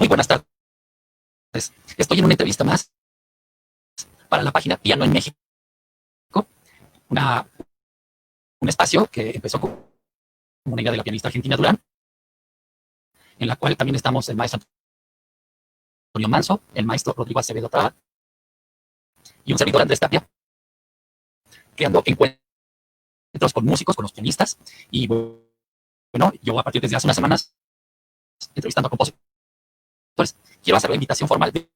Muy buenas tardes. Estoy en una entrevista más para la página Piano en México, un espacio que empezó como una idea de la pianista argentina Durán, en la cual también estamos el maestro Antonio Manso, el maestro Rodrigo Acevedo Traba y un servidor Andrés Tapia, creando encuentros con músicos, con los pianistas. Y bueno, yo a partir de hace unas semanas, entrevistando a compositores, quiero hacer la invitación formal de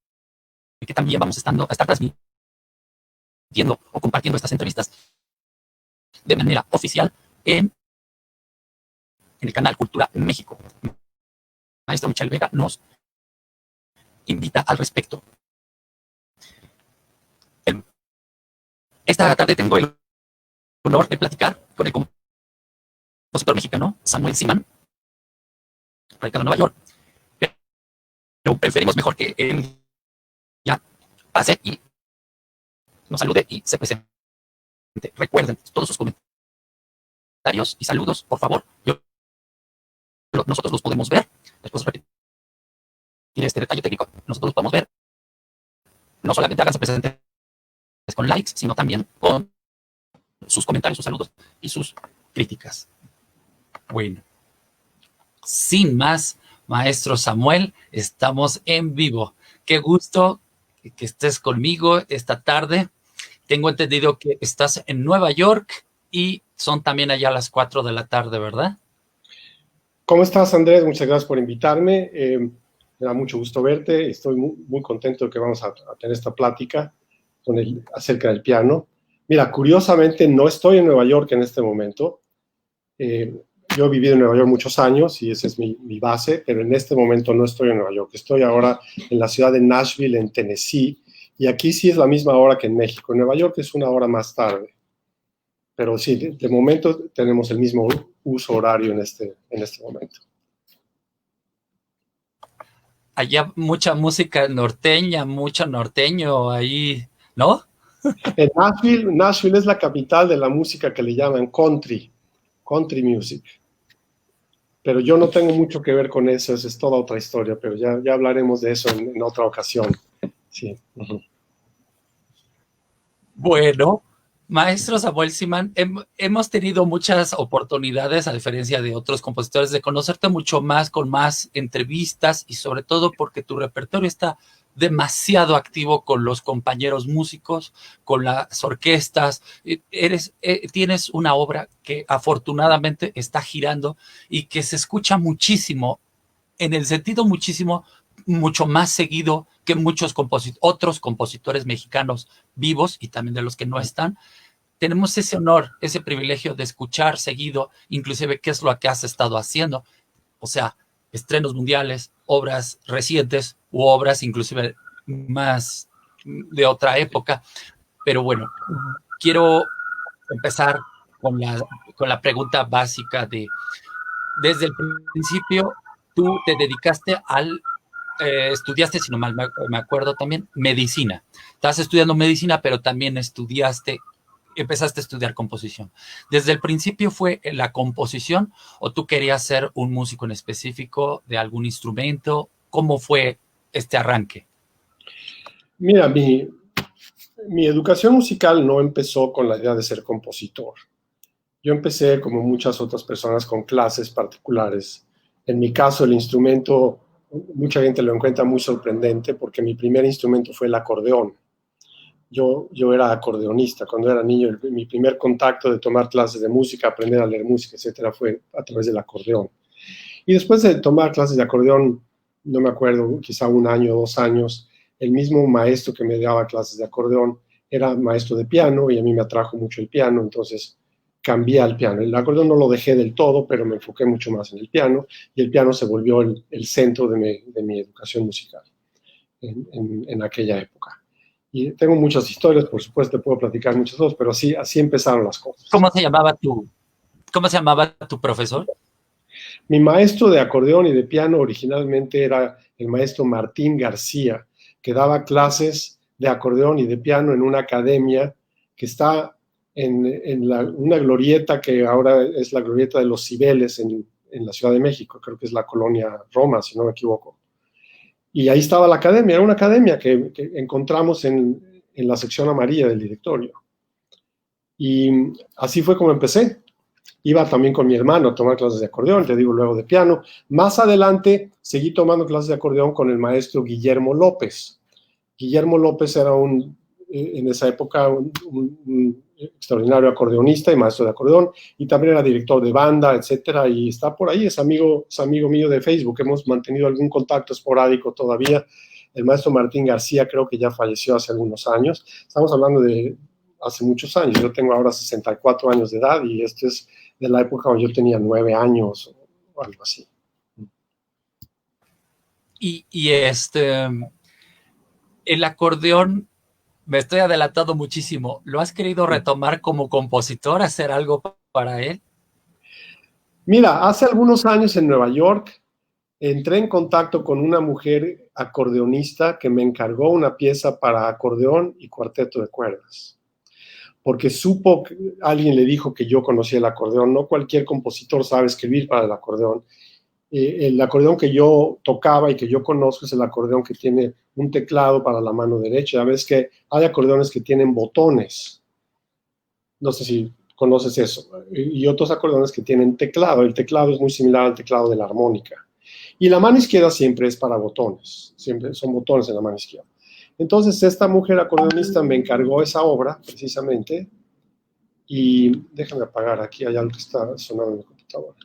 que también vamos a estar transmitiendo o compartiendo estas entrevistas de manera oficial en el canal Cultura México. Maestro Michel Vega nos invita al respecto. Esta tarde tengo el honor de platicar con el compositor mexicano Samuel Simán, radicado en Nueva York, pero preferimos mejor que él ya pase y nos salude y se presente. Recuerden todos sus comentarios y saludos, por favor. Nosotros los podemos ver. Después repetir este detalle técnico. Nosotros los podemos ver. No solamente háganse presentes con likes, sino también con sus comentarios, sus saludos y sus críticas. Bueno, sin más, maestro Samuel, estamos en vivo. Qué gusto que estés conmigo esta tarde. Tengo entendido que estás en Nueva York y son también allá las 4 de la tarde, ¿verdad? ¿Cómo estás, Andrés? Muchas gracias por invitarme. Me da mucho gusto verte. Estoy muy contento de que vamos a tener esta plática acerca del piano. Mira, curiosamente no estoy en Nueva York en este momento. Yo he vivido en Nueva York muchos años y esa es mi base, pero en este momento no estoy en Nueva York. Estoy ahora en la ciudad de Nashville, en Tennessee, y aquí sí es la misma hora que en México. En Nueva York es una hora más tarde. Pero sí, de momento tenemos el mismo uso horario en este momento. Allá mucha música norteña, mucho norteño ahí, ¿no? En Nashville es la capital de la música que le llaman country music. Pero yo no tengo mucho que ver con eso, esa es toda otra historia, pero ya hablaremos de eso en otra ocasión. Sí. Uh-huh. Bueno, maestro Samuel Simán, hemos tenido muchas oportunidades, a diferencia de otros compositores, de conocerte mucho más, con más entrevistas y sobre todo porque tu repertorio está demasiado activo con los compañeros músicos, con las orquestas. Tienes una obra que afortunadamente está girando y que se escucha muchísimo, en el sentido mucho más seguido que muchos otros compositores mexicanos vivos y también de los que no están. Tenemos ese honor, ese privilegio de escuchar seguido, inclusive qué es lo que has estado haciendo. O sea, estrenos mundiales, obras recientes u obras inclusive más de otra época. Pero bueno, quiero empezar con la pregunta básica desde el principio, tú te dedicaste estudiaste, si no mal me acuerdo también, medicina. Estás estudiando medicina, pero también empezaste a estudiar composición. ¿Desde el principio fue la composición o tú querías ser un músico en específico de algún instrumento? ¿Cómo fue este arranque? Mira, mi educación musical no empezó con la idea de ser compositor. Yo empecé, como muchas otras personas, con clases particulares. En mi caso, el instrumento, mucha gente lo encuentra muy sorprendente porque mi primer instrumento fue el acordeón. Yo era acordeonista cuando era niño. Mi primer contacto de tomar clases de música, aprender a leer música, etcétera, fue a través del acordeón. Y después de tomar clases de acordeón, no me acuerdo, quizá 1 año o 2 años, el mismo maestro que me daba clases de acordeón era maestro de piano y a mí me atrajo mucho el piano, entonces cambié al piano. El acordeón no lo dejé del todo, pero me enfoqué mucho más en el piano y el piano se volvió el centro de mi educación musical en aquella época. Y tengo muchas historias, por supuesto, te puedo platicar muchas cosas, pero así empezaron las cosas. ¿Cómo se llamaba tu profesor? Mi maestro de acordeón y de piano originalmente era el maestro Martín García, que daba clases de acordeón y de piano en una academia que está en una glorieta que ahora es la glorieta de los Cibeles en la Ciudad de México, creo que es la colonia Roma, si no me equivoco. Y ahí estaba la academia, era una academia que encontramos en la sección amarilla del directorio. Y así fue como empecé. Iba también con mi hermano a tomar clases de acordeón, te digo luego de piano. Más adelante seguí tomando clases de acordeón con el maestro Guillermo López. Guillermo López era en esa época un extraordinario acordeonista y maestro de acordeón, y también era director de banda, etcétera, y está por ahí, es amigo mío de Facebook, hemos mantenido algún contacto esporádico todavía. El maestro Martín García creo que ya falleció hace algunos años, estamos hablando de hace muchos años, yo tengo ahora 64 años de edad, y esto es de la época cuando yo tenía 9 años o algo así. Y el acordeón, me estoy adelantando muchísimo, ¿lo has querido retomar como compositor, hacer algo para él? Mira, hace algunos años en Nueva York entré en contacto con una mujer acordeonista que me encargó una pieza para acordeón y cuarteto de cuerdas, porque supo que alguien le dijo que yo conocía el acordeón. No cualquier compositor sabe escribir para el acordeón. El acordeón que yo tocaba y que yo conozco es el acordeón que tiene un teclado para la mano derecha. A veces que hay acordeones que tienen botones, no sé si conoces eso, y otros acordeones que tienen teclado. El teclado es muy similar al teclado de la armónica. Y la mano izquierda siempre es para botones, siempre son botones en la mano izquierda. Entonces esta mujer acordeonista me encargó esa obra, precisamente, y déjame apagar, aquí hay algo que está sonando en la computadora.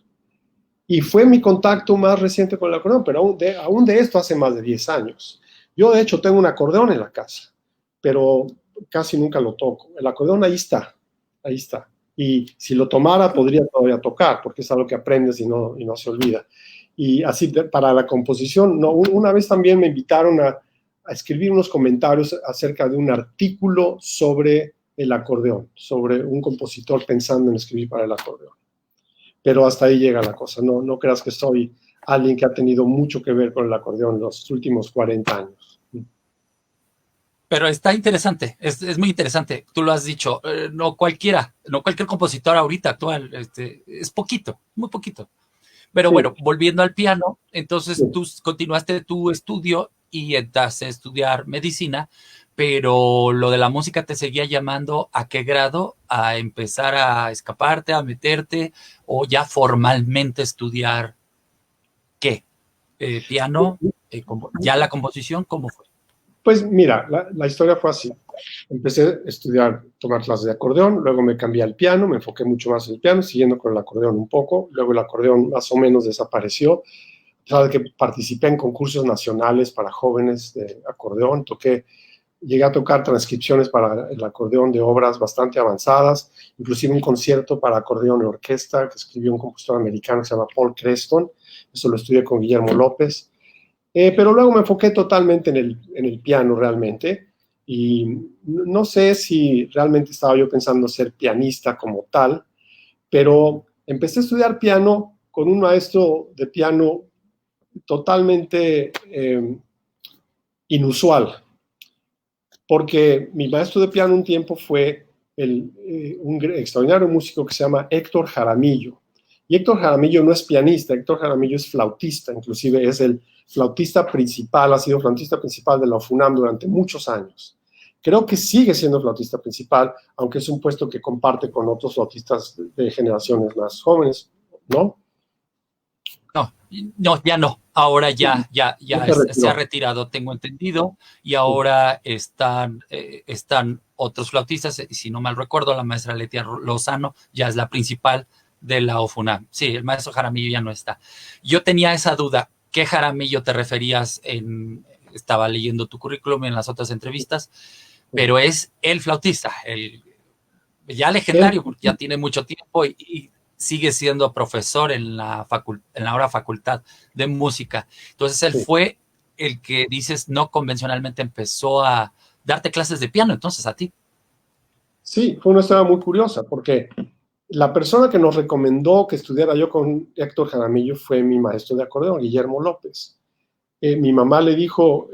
Y fue mi contacto más reciente con el acordeón, pero aún de esto hace más de 10 años. Yo, de hecho, tengo un acordeón en la casa, pero casi nunca lo toco. El acordeón ahí está, ahí está. Y si lo tomara, podría todavía tocar, porque es algo que aprendes y no se olvida. Y así, para la composición, no, una vez también me invitaron a escribir unos comentarios acerca de un artículo sobre el acordeón, sobre un compositor pensando en escribir para el acordeón. Pero hasta ahí llega la cosa. No creas que soy alguien que ha tenido mucho que ver con el acordeón los últimos 40 años. Pero está interesante, es muy interesante. Tú lo has dicho, no cualquier compositor ahorita actual, es poquito, muy poquito. Pero sí. Bueno, volviendo al piano, entonces sí. Tú continuaste tu estudio y entraste a estudiar medicina, pero lo de la música te seguía llamando. ¿A qué grado? ¿A empezar a escaparte, a meterte, o ya formalmente estudiar qué? ¿Piano? ¿Ya la composición? ¿Cómo fue? Pues mira, la historia fue así. Empecé a estudiar, tomar clases de acordeón, luego me cambié al piano, me enfoqué mucho más en el piano, siguiendo con el acordeón un poco, luego el acordeón más o menos desapareció. Sabes que participé en concursos nacionales para jóvenes de acordeón, llegué a tocar transcripciones para el acordeón de obras bastante avanzadas, inclusive un concierto para acordeón y orquesta que escribió un compositor americano que se llama Paul Creston. Eso lo estudié con Guillermo López. Pero luego me enfoqué totalmente en el piano realmente, y no sé si realmente estaba yo pensando ser pianista como tal, pero empecé a estudiar piano con un maestro de piano totalmente inusual, porque mi maestro de piano un tiempo fue un extraordinario músico que se llama Héctor Jaramillo. Y Héctor Jaramillo no es pianista, Héctor Jaramillo es flautista, inclusive es el flautista principal, ha sido flautista principal de la UFUNAM durante muchos años. Creo que sigue siendo flautista principal, aunque es un puesto que comparte con otros flautistas de generaciones más jóvenes, ¿no? No, ya no. Ahora ya se ha retirado, tengo entendido, y ahora están otros flautistas, y si no mal recuerdo, la maestra Letia Lozano ya es la principal de la UFUNAM. Sí, el maestro Jaramillo ya no está. Yo tenía esa duda. ¿Qué Jaramillo te referías? Estaba leyendo tu currículum en las otras entrevistas, pero es el flautista, ya legendario, porque ya tiene mucho tiempo y sigue siendo profesor en la ahora Facultad de Música. Entonces él fue el que, dices, no convencionalmente empezó a darte clases de piano, entonces a ti. Sí, fue una historia muy curiosa, porque la persona que nos recomendó que estudiara yo con Héctor Jaramillo fue mi maestro de acordeón, Guillermo López. Mi mamá le dijo,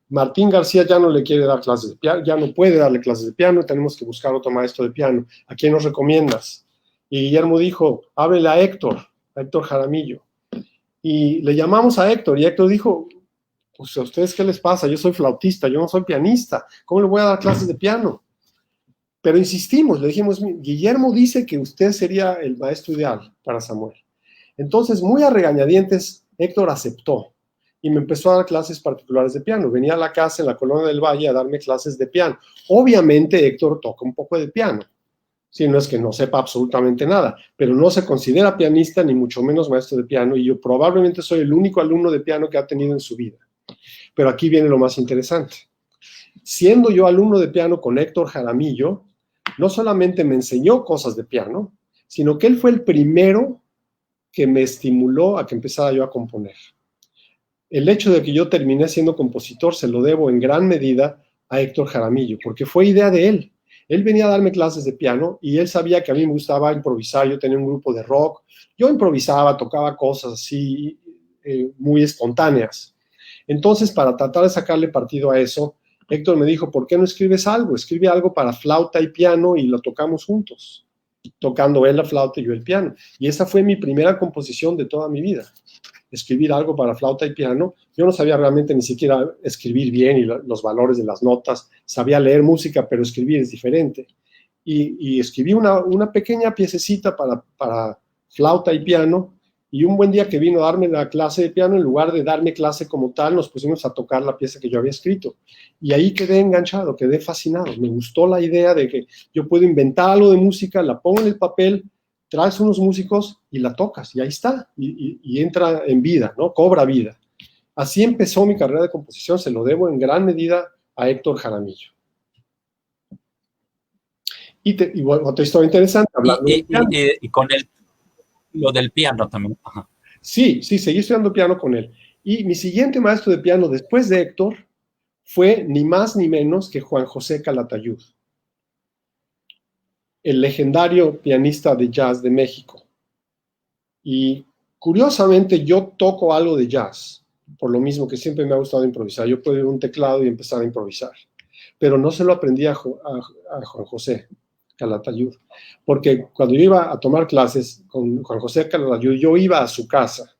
Martín García ya no le quiere dar clases de piano, ya no puede darle clases de piano, tenemos que buscar otro maestro de piano. ¿A quién nos recomiendas? Y Guillermo dijo, háblele a Héctor Jaramillo. Y le llamamos a Héctor y Héctor dijo, pues a ustedes qué les pasa, yo soy flautista, yo no soy pianista, ¿cómo le voy a dar clases de piano? Pero insistimos, le dijimos, Guillermo dice que usted sería el maestro ideal para Samuel. Entonces, muy a regañadientes, Héctor aceptó y me empezó a dar clases particulares de piano. Venía a la casa en la Colonia del Valle a darme clases de piano. Obviamente Héctor toca un poco de piano, si no es que no sepa absolutamente nada, pero no se considera pianista ni mucho menos maestro de piano y yo probablemente soy el único alumno de piano que ha tenido en su vida. Pero aquí viene lo más interesante. Siendo yo alumno de piano con Héctor Jaramillo, no solamente me enseñó cosas de piano, sino que él fue el primero que me estimuló a que empezara yo a componer. El hecho de que yo terminé siendo compositor se lo debo en gran medida a Héctor Jaramillo, porque fue idea de él. Él venía a darme clases de piano y él sabía que a mí me gustaba improvisar, yo tenía un grupo de rock, yo improvisaba, tocaba cosas así muy espontáneas. Entonces, para tratar de sacarle partido a eso, Héctor me dijo, ¿por qué no escribes algo? Escribe algo para flauta y piano y lo tocamos juntos, tocando él la flauta y yo el piano. Y esa fue mi primera composición de toda mi vida, escribir algo para flauta y piano. Yo no sabía realmente ni siquiera escribir bien y los valores de las notas, sabía leer música, pero escribir es diferente. Y escribí una pequeña piececita para flauta y piano, y un buen día que vino a darme la clase de piano, en lugar de darme clase como tal, nos pusimos a tocar la pieza que yo había escrito. Y ahí quedé enganchado, quedé fascinado. Me gustó la idea de que yo puedo inventar algo de música, la pongo en el papel, traes unos músicos y la tocas, y ahí está, y entra en vida, ¿no? Cobra vida. Así empezó mi carrera de composición, se lo debo en gran medida a Héctor Jaramillo. Y otra historia interesante, hablando del piano. Y con lo del piano también. Ajá. Sí, seguí estudiando piano con él. Y mi siguiente maestro de piano después de Héctor fue ni más ni menos que Juan José Calatayud, el legendario pianista de jazz de México. Y curiosamente yo toco algo de jazz, por lo mismo que siempre me ha gustado improvisar. Yo puedo ir a un teclado y empezar a improvisar, pero no se lo aprendí a Juan José Calatayud, porque cuando yo iba a tomar clases con Juan José Calatayud, yo iba a su casa.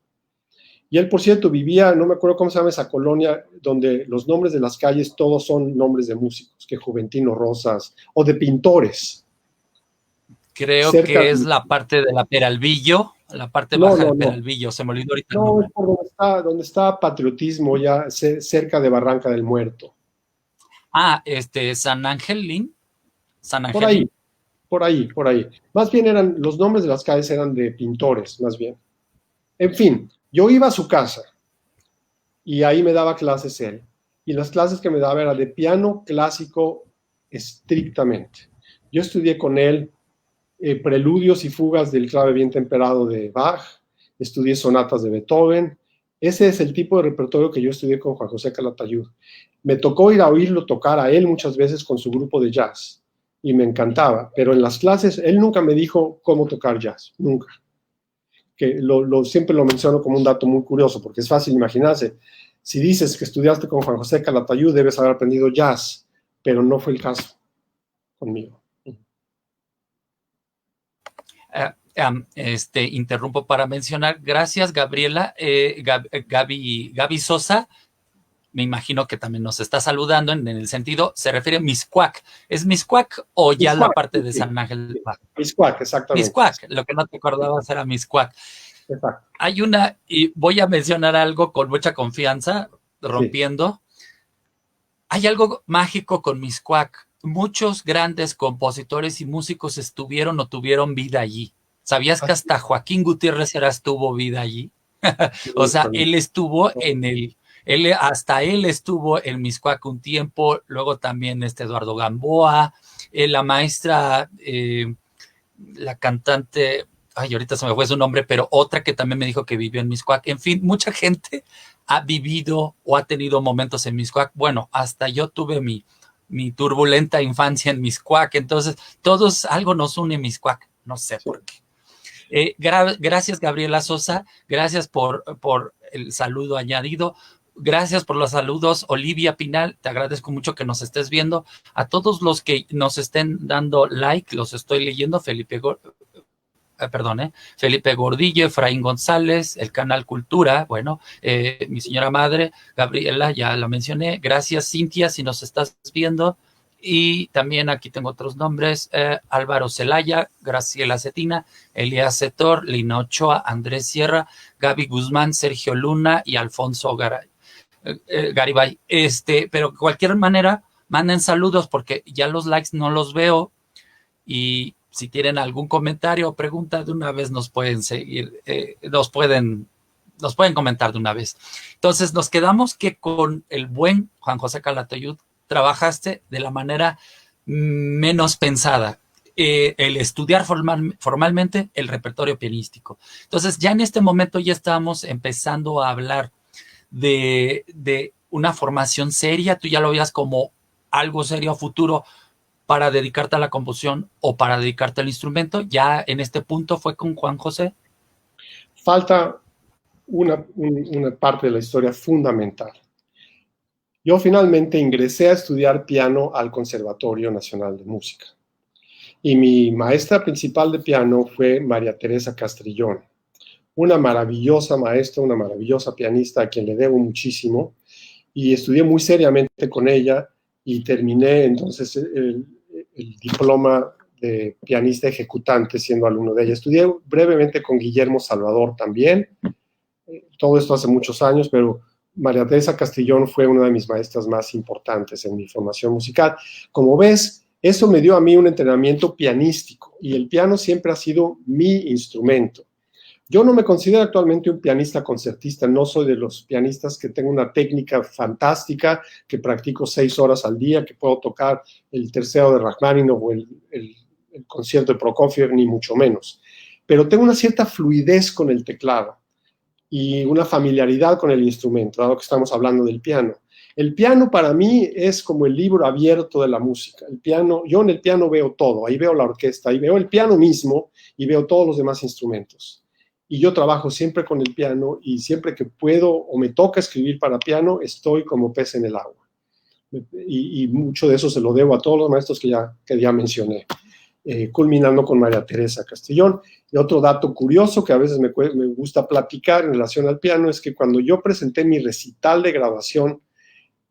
Y él, por cierto, vivía, no me acuerdo cómo se llama esa colonia, donde los nombres de las calles todos son nombres de músicos, que Juventino Rosas, o de pintores. Creo que es la parte de la Peralvillo, la parte baja de Peralvillo, se me olvidó ahorita el nombre. No, es por donde está Patriotismo, ya cerca de Barranca del Muerto. San Angelín. San Angelín. Por ahí. Más bien los nombres de las calles eran de pintores, más bien. En fin, yo iba a su casa y ahí me daba clases él. Y las clases que me daba eran de piano clásico estrictamente. Yo estudié con él preludios y fugas del clave bien temperado de Bach, estudié sonatas de Beethoven. Ese es el tipo de repertorio que yo estudié con Juan José Calatayud. Me tocó ir a oírlo tocar a él muchas veces con su grupo de jazz y me encantaba, pero en las clases él nunca me dijo cómo tocar jazz, nunca. Que siempre lo menciono como un dato muy curioso, porque es fácil imaginarse. Si dices que estudiaste con Juan José Calatayud, debes haber aprendido jazz, pero no fue el caso conmigo. Interrumpo para mencionar, gracias Gabriela, Gaby Sosa, me imagino que también nos está saludando en el sentido, se refiere a Miscuac. ¿Es Miscuac o ya Miscuac, la parte de San Ángel? Miscuac, exactamente. Miscuac, lo que no te acordabas era Miscuac. Exacto. Hay y voy a mencionar algo con mucha confianza, rompiendo. Sí. Hay algo mágico con Miscuac. Muchos grandes compositores y músicos estuvieron o tuvieron vida allí. ¿Sabías que hasta Joaquín Gutiérrez tuvo vida allí? O sea, él estuvo hasta él estuvo en Miscuac un tiempo, luego también Eduardo Gamboa, la maestra, la cantante, ahorita se me fue su nombre, pero otra que también me dijo que vivió en Miscuac. En fin, mucha gente ha vivido o ha tenido momentos en Miscuac. Bueno, hasta yo tuve mi turbulenta infancia en Miscuac, entonces todos algo nos une en Miscuac, no sé por qué. Gracias Gabriela Sosa, gracias por el saludo añadido, gracias por los saludos Olivia Pinal, te agradezco mucho que nos estés viendo, a todos los que nos estén dando like, los estoy leyendo, Felipe Felipe Gordillo, Efraín González, el canal Cultura, bueno, mi señora madre, Gabriela, ya la mencioné, gracias Cintia, si nos estás viendo, y también aquí tengo otros nombres, Álvaro Celaya, Graciela Cetina, Elías Setor, Lina Ochoa, Andrés Sierra, Gaby Guzmán, Sergio Luna y Alfonso Garibay. Pero de cualquier manera, manden saludos porque ya los likes no los veo, y si tienen algún comentario o pregunta, de una vez nos pueden seguir, nos pueden comentar de una vez. Entonces nos quedamos que con el buen Juan José Calatayud trabajaste de la manera menos pensada, el estudiar formalmente el repertorio pianístico. Entonces ya en este momento ya estamos empezando a hablar de una formación seria. Tú ya lo veías como algo serio a futuro para dedicarte a la composición o para dedicarte al instrumento. Ya en este punto fue con Juan José. Falta una parte de la historia fundamental. Yo finalmente ingresé a estudiar piano al Conservatorio Nacional de Música. Y mi maestra principal de piano fue María Teresa Castrillón, una maravillosa maestra, una maravillosa pianista a quien le debo muchísimo. Y estudié muy seriamente con ella y terminé entonces el diploma de pianista ejecutante siendo alumno de ella. Estudié brevemente con Guillermo Salvador también. Todo esto hace muchos años, pero María Teresa Castrillón fue una de mis maestras más importantes en mi formación musical. Como ves, eso me dio a mí un entrenamiento pianístico y el piano siempre ha sido mi instrumento. Yo no me considero actualmente un pianista concertista, no soy de los pianistas que tengo una técnica fantástica, que practico 6 horas al día, que puedo tocar el tercero de Rachmaninoff o el concierto de Prokofiev, ni mucho menos. Pero tengo una cierta fluidez con el teclado y una familiaridad con el instrumento, dado que estamos hablando del piano. El piano para mí es como el libro abierto de la música. El piano, yo en el piano veo todo, ahí veo la orquesta, ahí veo el piano mismo y veo todos los demás instrumentos. Y yo trabajo siempre con el piano y siempre que puedo o me toca escribir para piano, estoy como pez en el agua. Y mucho de eso se lo debo a todos los maestros que ya mencioné, culminando con María Teresa Castrillón. Y otro dato curioso que a veces me gusta platicar en relación al piano es que cuando yo presenté mi recital de graduación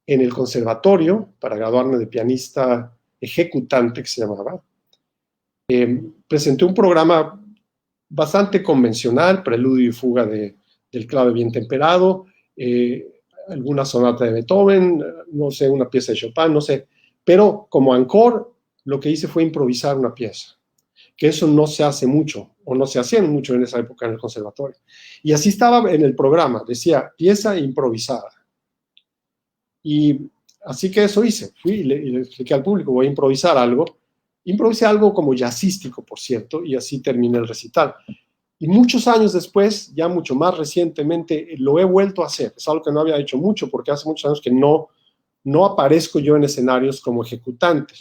en el conservatorio, para graduarme de pianista ejecutante, que se llamaba, presenté un programa bastante convencional, preludio y fuga del clave bien temperado, alguna sonata de Beethoven, no sé, una pieza de Chopin, no sé, pero como encore lo que hice fue improvisar una pieza, que eso no se hace mucho, o no se hacía mucho en esa época en el conservatorio. Y así estaba en el programa, decía pieza improvisada. Y así que eso hice, fui y le expliqué al público, voy a improvisar algo. Improvisé algo como jazzístico, por cierto, y así terminé el recital. Y muchos años después, ya mucho más recientemente, lo he vuelto a hacer. Es algo que no había hecho mucho, porque hace muchos años que no aparezco yo en escenarios como ejecutante.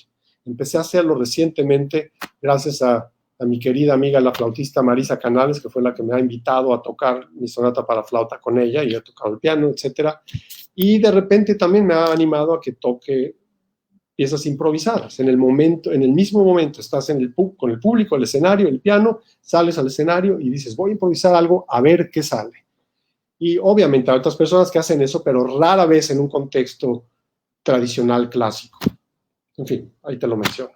Empecé a hacerlo recientemente gracias a mi querida amiga, la flautista Marisa Canales, que fue la que me ha invitado a tocar mi sonata para flauta con ella, y he tocado el piano, etc. Y de repente también me ha animado a que toque piezas improvisadas. En el mismo momento estás con el público, el escenario, el piano, sales al escenario y dices, voy a improvisar algo, a ver qué sale. Y obviamente hay otras personas que hacen eso, pero rara vez en un contexto tradicional clásico. En fin, ahí te lo menciono.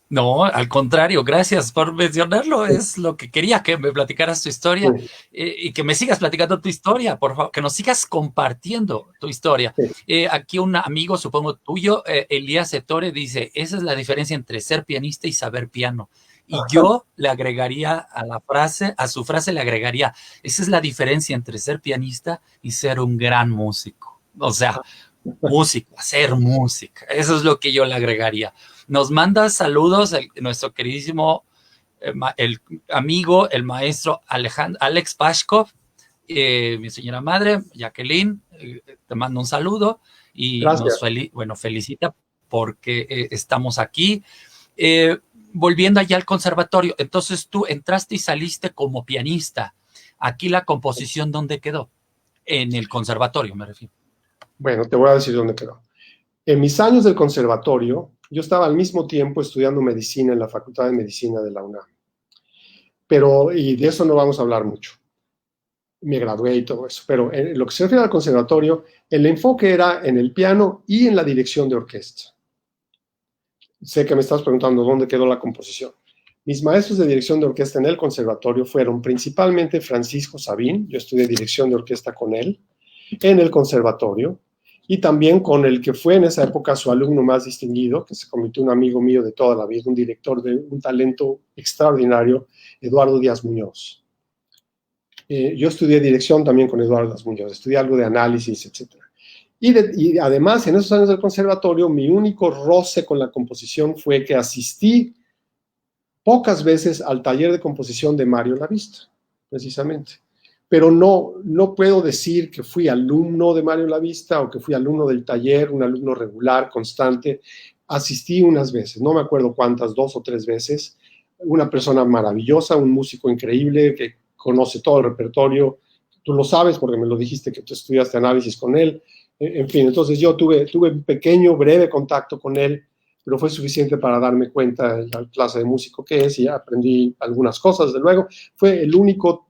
No, al contrario, gracias por mencionarlo. Sí. Es lo que quería, que me platicaras tu historia, sí. Y que me sigas platicando tu historia, por favor, que nos sigas compartiendo tu historia. Sí. Aquí un amigo, supongo tuyo, Elías Ettore, dice, esa es la diferencia entre ser pianista y saber piano. Y ajá, yo le agregaría a su frase le agregaría, esa es la diferencia entre ser pianista y ser un gran músico. O sea, música, hacer música. Eso es lo que yo le agregaría. Nos manda saludos nuestro queridísimo el amigo, el maestro Alex Pashkov, mi señora madre, Jacqueline, te mando un saludo y nos felicita porque estamos aquí. Volviendo allá al conservatorio, entonces tú entraste y saliste como pianista. Aquí la composición, ¿dónde quedó? En el conservatorio, me refiero. Bueno, te voy a decir dónde quedó. En mis años del conservatorio, yo estaba al mismo tiempo estudiando medicina en la Facultad de Medicina de la UNAM. y de eso no vamos a hablar mucho. Me gradué y todo eso, pero en lo que se refiere al conservatorio, el enfoque era en el piano y en la dirección de orquesta. Sé que me estás preguntando dónde quedó la composición. Mis maestros de dirección de orquesta en el conservatorio fueron principalmente Francisco Sabín, yo estudié dirección de orquesta con él, en el conservatorio, y también con el que fue en esa época su alumno más distinguido, que se convirtió en un amigo mío de toda la vida, un director de un talento extraordinario, Eduardo Díaz Muñoz. Yo estudié dirección también con Eduardo Díaz Muñoz, estudié algo de análisis, etc. Y además, en esos años del conservatorio, mi único roce con la composición fue que asistí pocas veces al taller de composición de Mario Lavista, precisamente. Pero no puedo decir que fui alumno de Mario Lavista o que fui alumno del taller, un alumno regular, constante. Asistí unas veces, no me acuerdo cuántas, 2 o 3 veces. Una persona maravillosa, un músico increíble que conoce todo el repertorio. Tú lo sabes porque me lo dijiste que tú estudiaste análisis con él. En fin, entonces yo tuve un pequeño, breve contacto con él, pero fue suficiente para darme cuenta de la clase de músico que es y aprendí algunas cosas, desde luego. Fue el único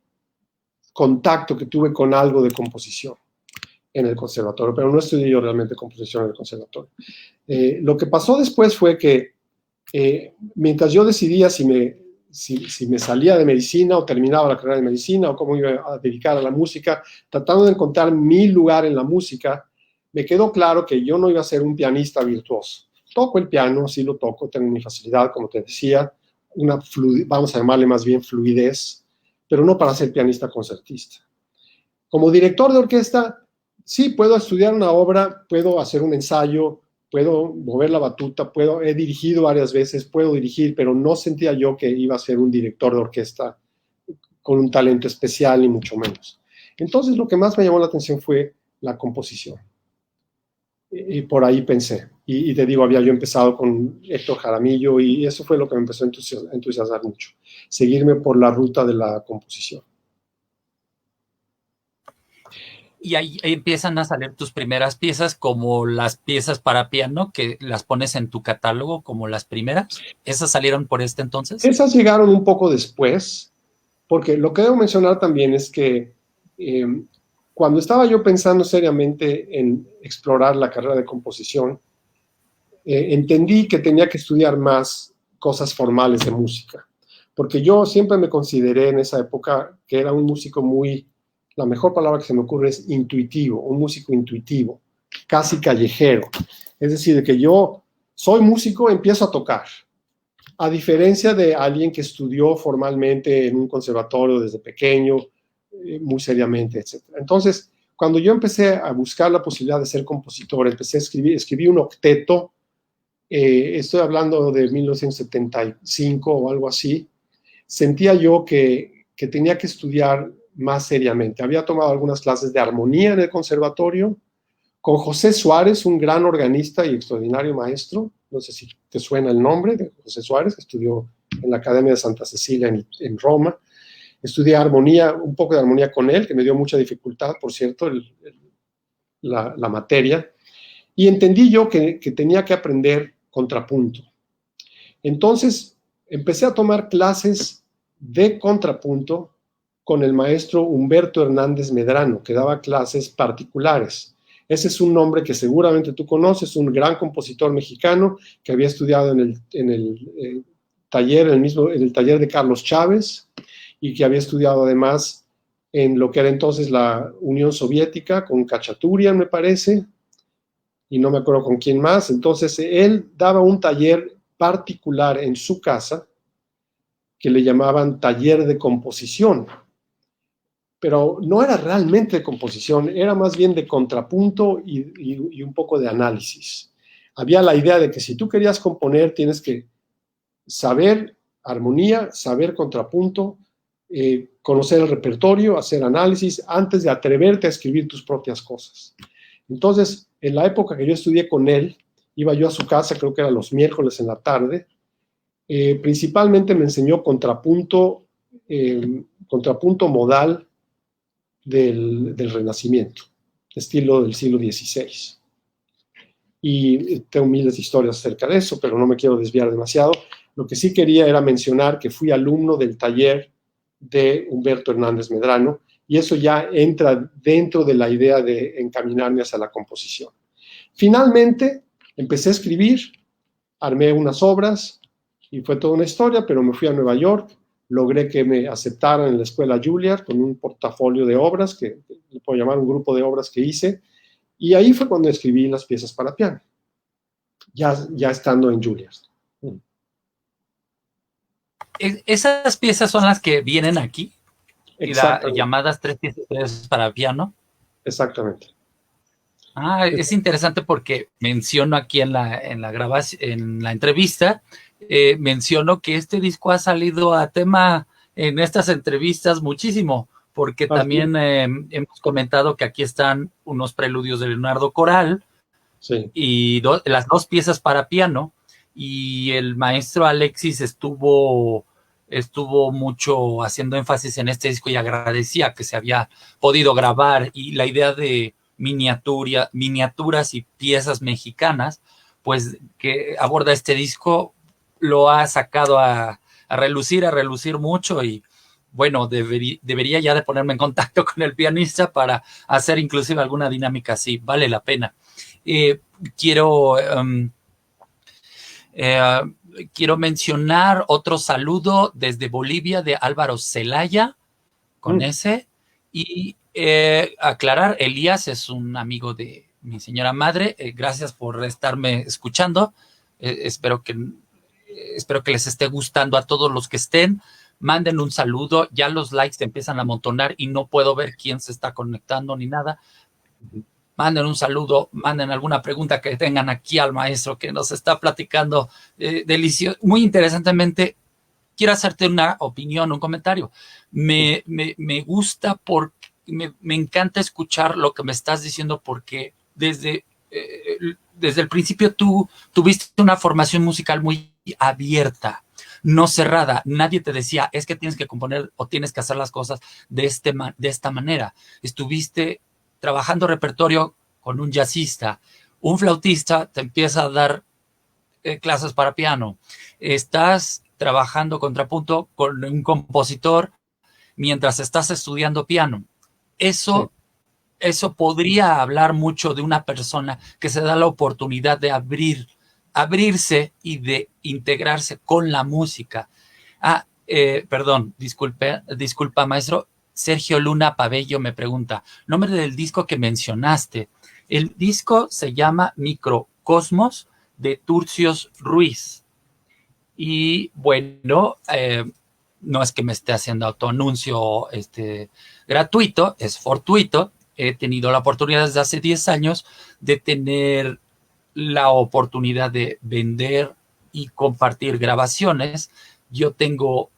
contacto que tuve con algo de composición en el conservatorio, pero no estudié yo realmente composición en el conservatorio. Lo que pasó después fue que mientras yo decidía si me salía de medicina o terminaba la carrera de medicina o cómo iba a dedicar a la música, tratando de encontrar mi lugar en la música, me quedó claro que yo no iba a ser un pianista virtuoso. Toco el piano, sí lo toco, tengo mi facilidad, como te decía, vamos a llamarle más bien fluidez, pero no para ser pianista concertista. Como director de orquesta, sí puedo estudiar una obra, puedo hacer un ensayo, puedo mover la batuta, he dirigido varias veces, puedo dirigir, pero no sentía yo que iba a ser un director de orquesta con un talento especial, ni mucho menos. Entonces, lo que más me llamó la atención fue la composición. Y por ahí pensé. Y te digo, había yo empezado con Héctor Jaramillo y eso fue lo que me empezó a entusiasmar mucho, seguirme por la ruta de la composición. Y ahí empiezan a salir tus primeras piezas, como las piezas para piano, que las pones en tu catálogo como las primeras. ¿Esas salieron por este entonces? Esas llegaron un poco después, porque lo que debo mencionar también es que cuando estaba yo pensando seriamente en explorar la carrera de composición, entendí que tenía que estudiar más cosas formales de música, porque yo siempre me consideré en esa época que era un músico la mejor palabra que se me ocurre es intuitivo, un músico intuitivo, casi callejero. Es decir, que yo soy músico, empiezo a tocar, a diferencia de alguien que estudió formalmente en un conservatorio desde pequeño, muy seriamente, etc. Entonces, cuando yo empecé a buscar la posibilidad de ser compositor, empecé a escribí un octeto, estoy hablando de 1975 o algo así, sentía yo que tenía que estudiar más seriamente. Había tomado algunas clases de armonía en el conservatorio con José Suárez, un gran organista y extraordinario maestro. No sé si te suena el nombre de José Suárez, que estudió en la Academia de Santa Cecilia en Roma. Estudié armonía, un poco de armonía con él, que me dio mucha dificultad, por cierto, la materia. Y entendí yo que tenía que aprender contrapunto. Entonces, empecé a tomar clases de contrapunto con el maestro Humberto Hernández Medrano, que daba clases particulares. Ese es un nombre que seguramente tú conoces, un gran compositor mexicano que había estudiado en el taller, en el taller de Carlos Chávez, y que había estudiado además en lo que era entonces la Unión Soviética, con Khachaturian, me parece, y no me acuerdo con quién más. Entonces, él daba un taller particular en su casa que le llamaban taller de composición, pero no era realmente de composición, era más bien de contrapunto y un poco de análisis. Había la idea de que si tú querías componer, tienes que saber armonía, saber contrapunto, conocer el repertorio, hacer análisis, antes de atreverte a escribir tus propias cosas. Entonces, en la época que yo estudié con él, iba yo a su casa, creo que era los miércoles en la tarde, principalmente me enseñó contrapunto modal del Renacimiento, estilo del siglo XVI. Y tengo miles de historias acerca de eso, pero no me quiero desviar demasiado. Lo que sí quería era mencionar que fui alumno del taller de Humberto Hernández Medrano, y eso ya entra dentro de la idea de encaminarme hacia la composición. Finalmente, empecé a escribir, armé unas obras y fue toda una historia, pero me fui a Nueva York, logré que me aceptaran en la escuela Juilliard con un portafolio de obras, que le puedo llamar un grupo de obras que hice, y ahí fue cuando escribí las piezas para piano, ya estando en Juilliard. Esas piezas son las que vienen aquí, llamadas 3 piezas para piano. Exactamente. Es interesante porque menciono aquí en la grabación, en la entrevista, menciono que este disco ha salido a tema en estas entrevistas muchísimo, porque también hemos comentado que aquí están unos preludios de Leonardo Coral, sí, y las 2 piezas para piano, y el maestro Alexis estuvo mucho haciendo énfasis en este disco y agradecía que se había podido grabar, y la idea de miniaturas y piezas mexicanas, pues que aborda este disco, lo ha sacado a relucir mucho, y bueno, debería ya de ponerme en contacto con el pianista para hacer inclusive alguna dinámica así, vale la pena. Quiero mencionar otro saludo desde Bolivia de Álvaro Zelaya, con ese, y aclarar, Elías es un amigo de mi señora madre, gracias por estarme escuchando, espero que les esté gustando a todos los que estén, manden un saludo, ya los likes te empiezan a amontonar y no puedo ver quién se está conectando ni nada. Manden un saludo, manden alguna pregunta que tengan aquí al maestro que nos está platicando delicioso, muy interesantemente. Quiero hacerte una opinión, un comentario. Me gusta porque me encanta escuchar lo que me estás diciendo, porque desde el principio tú tuviste una formación musical muy abierta, no cerrada. Nadie te decía, es que tienes que componer o tienes que hacer las cosas de esta manera. Estuviste trabajando repertorio con un jazzista, un flautista te empieza a dar clases para piano, estás trabajando contrapunto con un compositor mientras estás estudiando piano. Eso podría hablar mucho de una persona que se da la oportunidad de abrirse y de integrarse con la música. Perdón, disculpa, maestro. Sergio Luna Pabello me pregunta, nombre del disco que mencionaste. El disco se llama Microcosmos, de Turcios Ruiz. Y bueno, no es que me esté haciendo autoanuncio gratuito, es fortuito. He tenido la oportunidad desde hace 10 años de tener la oportunidad de vender y compartir grabaciones. Yo tengo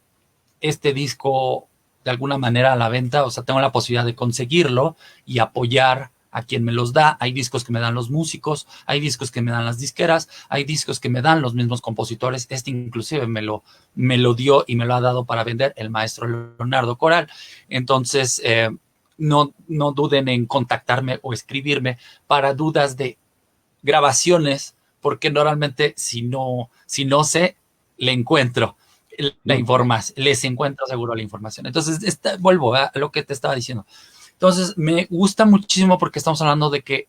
este disco de alguna manera a la venta, o sea, tengo la posibilidad de conseguirlo y apoyar a quien me los da. Hay discos que me dan los músicos, hay discos que me dan las disqueras, hay discos que me dan los mismos compositores. Inclusive me lo dio y me lo ha dado para vender el maestro Leonardo Coral. Entonces, no duden en contactarme o escribirme para dudas de grabaciones, porque normalmente si no sé, le encuentro la información, les encuentro seguro la información. Entonces, vuelvo a lo que te estaba diciendo. Entonces, me gusta muchísimo porque estamos hablando de que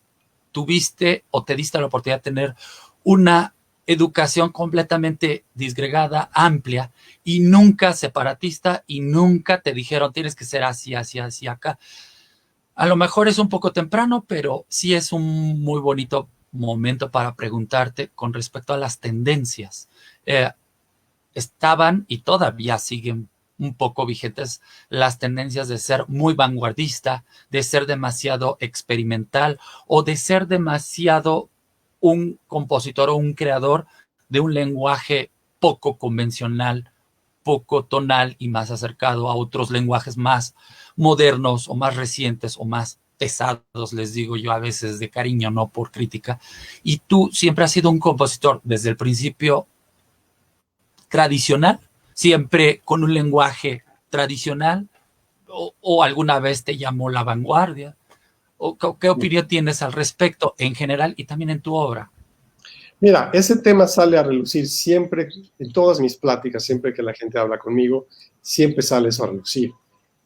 tuviste o te diste la oportunidad de tener una educación completamente disgregada, amplia, y nunca separatista, y nunca te dijeron tienes que ser así, así, así acá. A lo mejor es un poco temprano, pero sí es un muy bonito momento para preguntarte con respecto a las tendencias. Estaban y todavía siguen un poco vigentes las tendencias de ser muy vanguardista, de ser demasiado experimental o de ser demasiado un compositor o un creador de un lenguaje poco convencional, poco tonal y más acercado a otros lenguajes más modernos o más recientes o más pesados, les digo yo a veces de cariño, no por crítica. Y tú siempre has sido un compositor desde el principio tradicional, siempre con un lenguaje tradicional, o alguna vez te llamó la vanguardia, o qué opinión tienes al respecto en general y también en tu obra. Mira, ese tema sale a relucir siempre, en todas mis pláticas, siempre que la gente habla conmigo, siempre sale eso a relucir.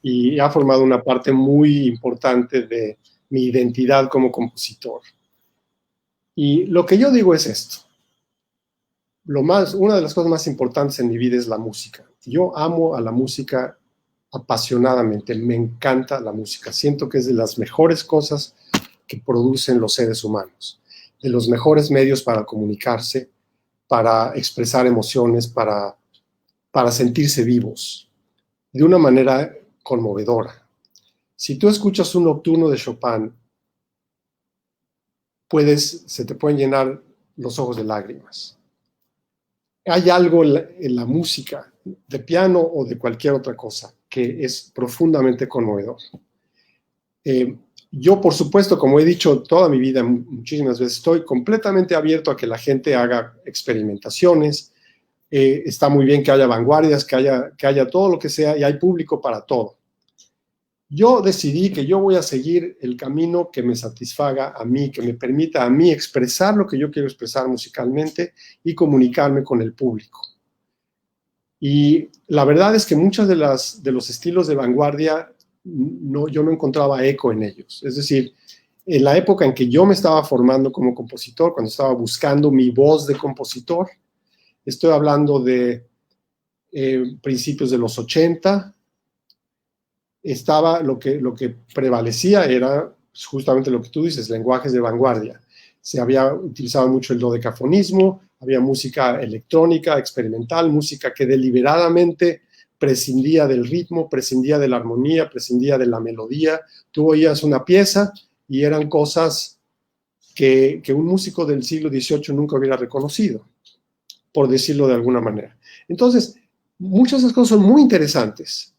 Y ha formado una parte muy importante de mi identidad como compositor. Y lo que yo digo es esto. Una de las cosas más importantes en mi vida es la música. Yo amo a la música apasionadamente, me encanta la música. Siento que es de las mejores cosas que producen los seres humanos, de los mejores medios para comunicarse, para expresar emociones, para sentirse vivos, de una manera conmovedora. Si tú escuchas un nocturno de Chopin, se te pueden llenar los ojos de lágrimas. Hay algo en la música, de piano o de cualquier otra cosa, que es profundamente conmovedor. Yo, por supuesto, como he dicho toda mi vida, muchísimas veces, estoy completamente abierto a que la gente haga experimentaciones. Está muy bien que haya vanguardias, que haya todo lo que sea, y hay público para todo. Yo decidí que yo voy a seguir el camino que me satisfaga a mí, que me permita a mí expresar lo que yo quiero expresar musicalmente y comunicarme con el público. Y la verdad es que muchos de los estilos de vanguardia yo no encontraba eco en ellos. Es decir, en la época en que yo me estaba formando como compositor, cuando estaba buscando mi voz de compositor, estoy hablando de principios de los 80, lo que prevalecía era justamente lo que tú dices, lenguajes de vanguardia. Se había utilizado mucho el dodecafonismo, había música electrónica, experimental, música que deliberadamente prescindía del ritmo, prescindía de la armonía, prescindía de la melodía. Tú oías una pieza y eran cosas que un músico del siglo XVIII nunca hubiera reconocido, por decirlo de alguna manera. Entonces, muchas de esas cosas son muy interesantes.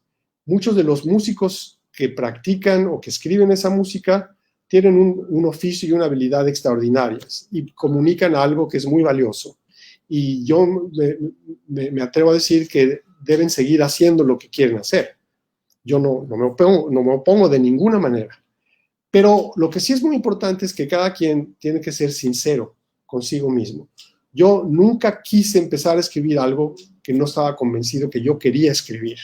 Muchos de los músicos que practican o que escriben esa música tienen un oficio y una habilidad extraordinarias y comunican algo que es muy valioso. Y yo me atrevo a decir que deben seguir haciendo lo que quieren hacer. Yo no me opongo de ninguna manera. Pero lo que sí es muy importante es que cada quien tiene que ser sincero consigo mismo. Yo nunca quise empezar a escribir algo que no estaba convencido que yo quería escribir.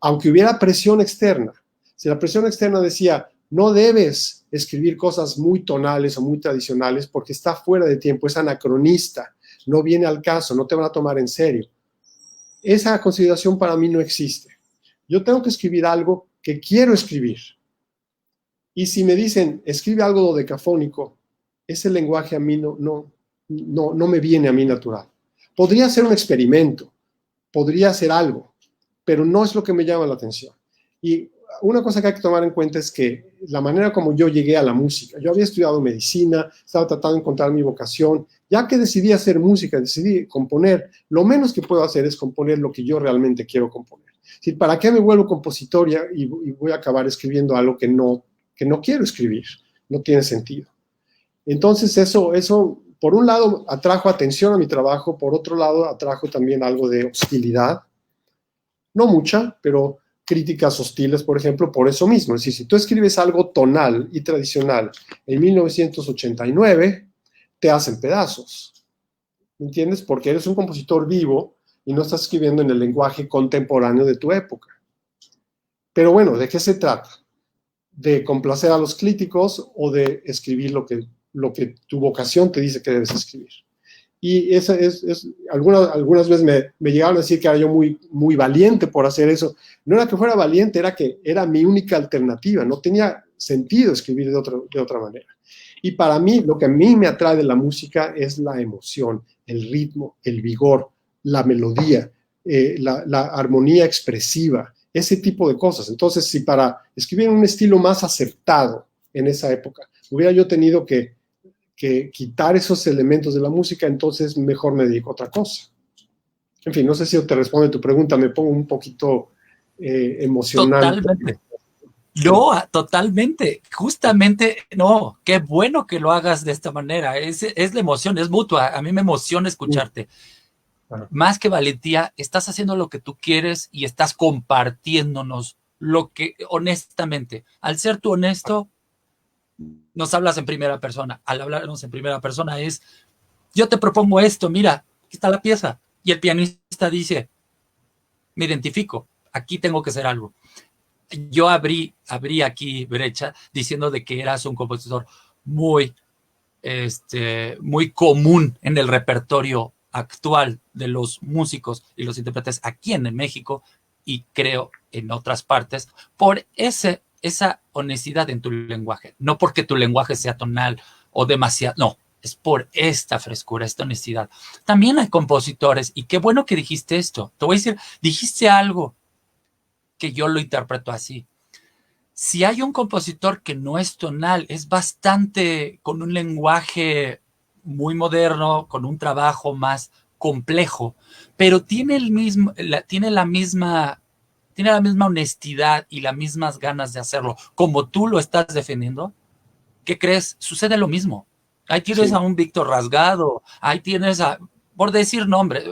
Aunque hubiera presión externa. Si la presión externa decía, no debes escribir cosas muy tonales o muy tradicionales porque está fuera de tiempo, es anacronista, no viene al caso, no te van a tomar en serio. Esa consideración para mí no existe. Yo tengo que escribir algo que quiero escribir. Y si me dicen, escribe algo dodecafónico, ese lenguaje a mí no me viene a mí natural. Podría ser un experimento, podría ser algo, pero no es lo que me llama la atención. Y una cosa que hay que tomar en cuenta es que la manera como yo llegué a la música, yo había estudiado medicina, estaba tratando de encontrar mi vocación, ya que decidí hacer música, decidí componer, lo menos que puedo hacer es componer lo que yo realmente quiero componer. Es decir, ¿para qué me vuelvo compositor y voy a acabar escribiendo algo que no quiero escribir? No tiene sentido. Entonces eso, por un lado, atrajo atención a mi trabajo, por otro lado, atrajo también algo de hostilidad, no mucha, pero críticas hostiles, por ejemplo, por eso mismo. Es decir, si tú escribes algo tonal y tradicional en 1989, te hacen pedazos. ¿Me entiendes? Porque eres un compositor vivo y no estás escribiendo en el lenguaje contemporáneo de tu época. Pero bueno, ¿de qué se trata? ¿De complacer a los críticos o de escribir lo que tu vocación te dice que debes escribir? Y algunas veces me llegaron a decir que era yo muy valiente por hacer eso. No era que fuera valiente, era que era mi única alternativa. No tenía sentido escribir de otra manera. Y para mí, lo que a mí me atrae de la música es la emoción, el ritmo, el vigor, la melodía, la armonía expresiva, ese tipo de cosas. Entonces, si para escribir un estilo más aceptado en esa época, hubiera yo tenido que quitar esos elementos de la música, entonces mejor me dedico a otra cosa. En fin, no sé si yo te respondo tu pregunta, me pongo un poquito emocional. Totalmente. No, totalmente. Justamente, no, qué bueno que lo hagas de esta manera. Es la emoción, es mutua. A mí me emociona escucharte. Más que valentía, estás haciendo lo que tú quieres y estás compartiéndonos lo que, honestamente, al ser tú honesto, nos hablas en primera persona. Al hablarnos en primera persona es yo te propongo esto, mira, aquí está la pieza. Y el pianista dice, me identifico, aquí tengo que hacer algo. Yo abrí aquí brecha diciendo de que eras un compositor muy, muy común en el repertorio actual de los músicos y los intérpretes aquí en México y creo en otras partes por esa honestidad en tu lenguaje, no porque tu lenguaje sea tonal o demasiado, no, es por esta frescura, esta honestidad. También hay compositores y qué bueno que dijiste esto. Te voy a decir, dijiste algo que yo lo interpreto así. Si hay un compositor que no es tonal, es bastante con un lenguaje muy moderno, con un trabajo más complejo, pero tiene la misma honestidad y las mismas ganas de hacerlo, como tú lo estás defendiendo. ¿Qué crees? Sucede lo mismo. Ahí tienes a Sí, un Víctor Rasgado, ahí tienes por decir nombre,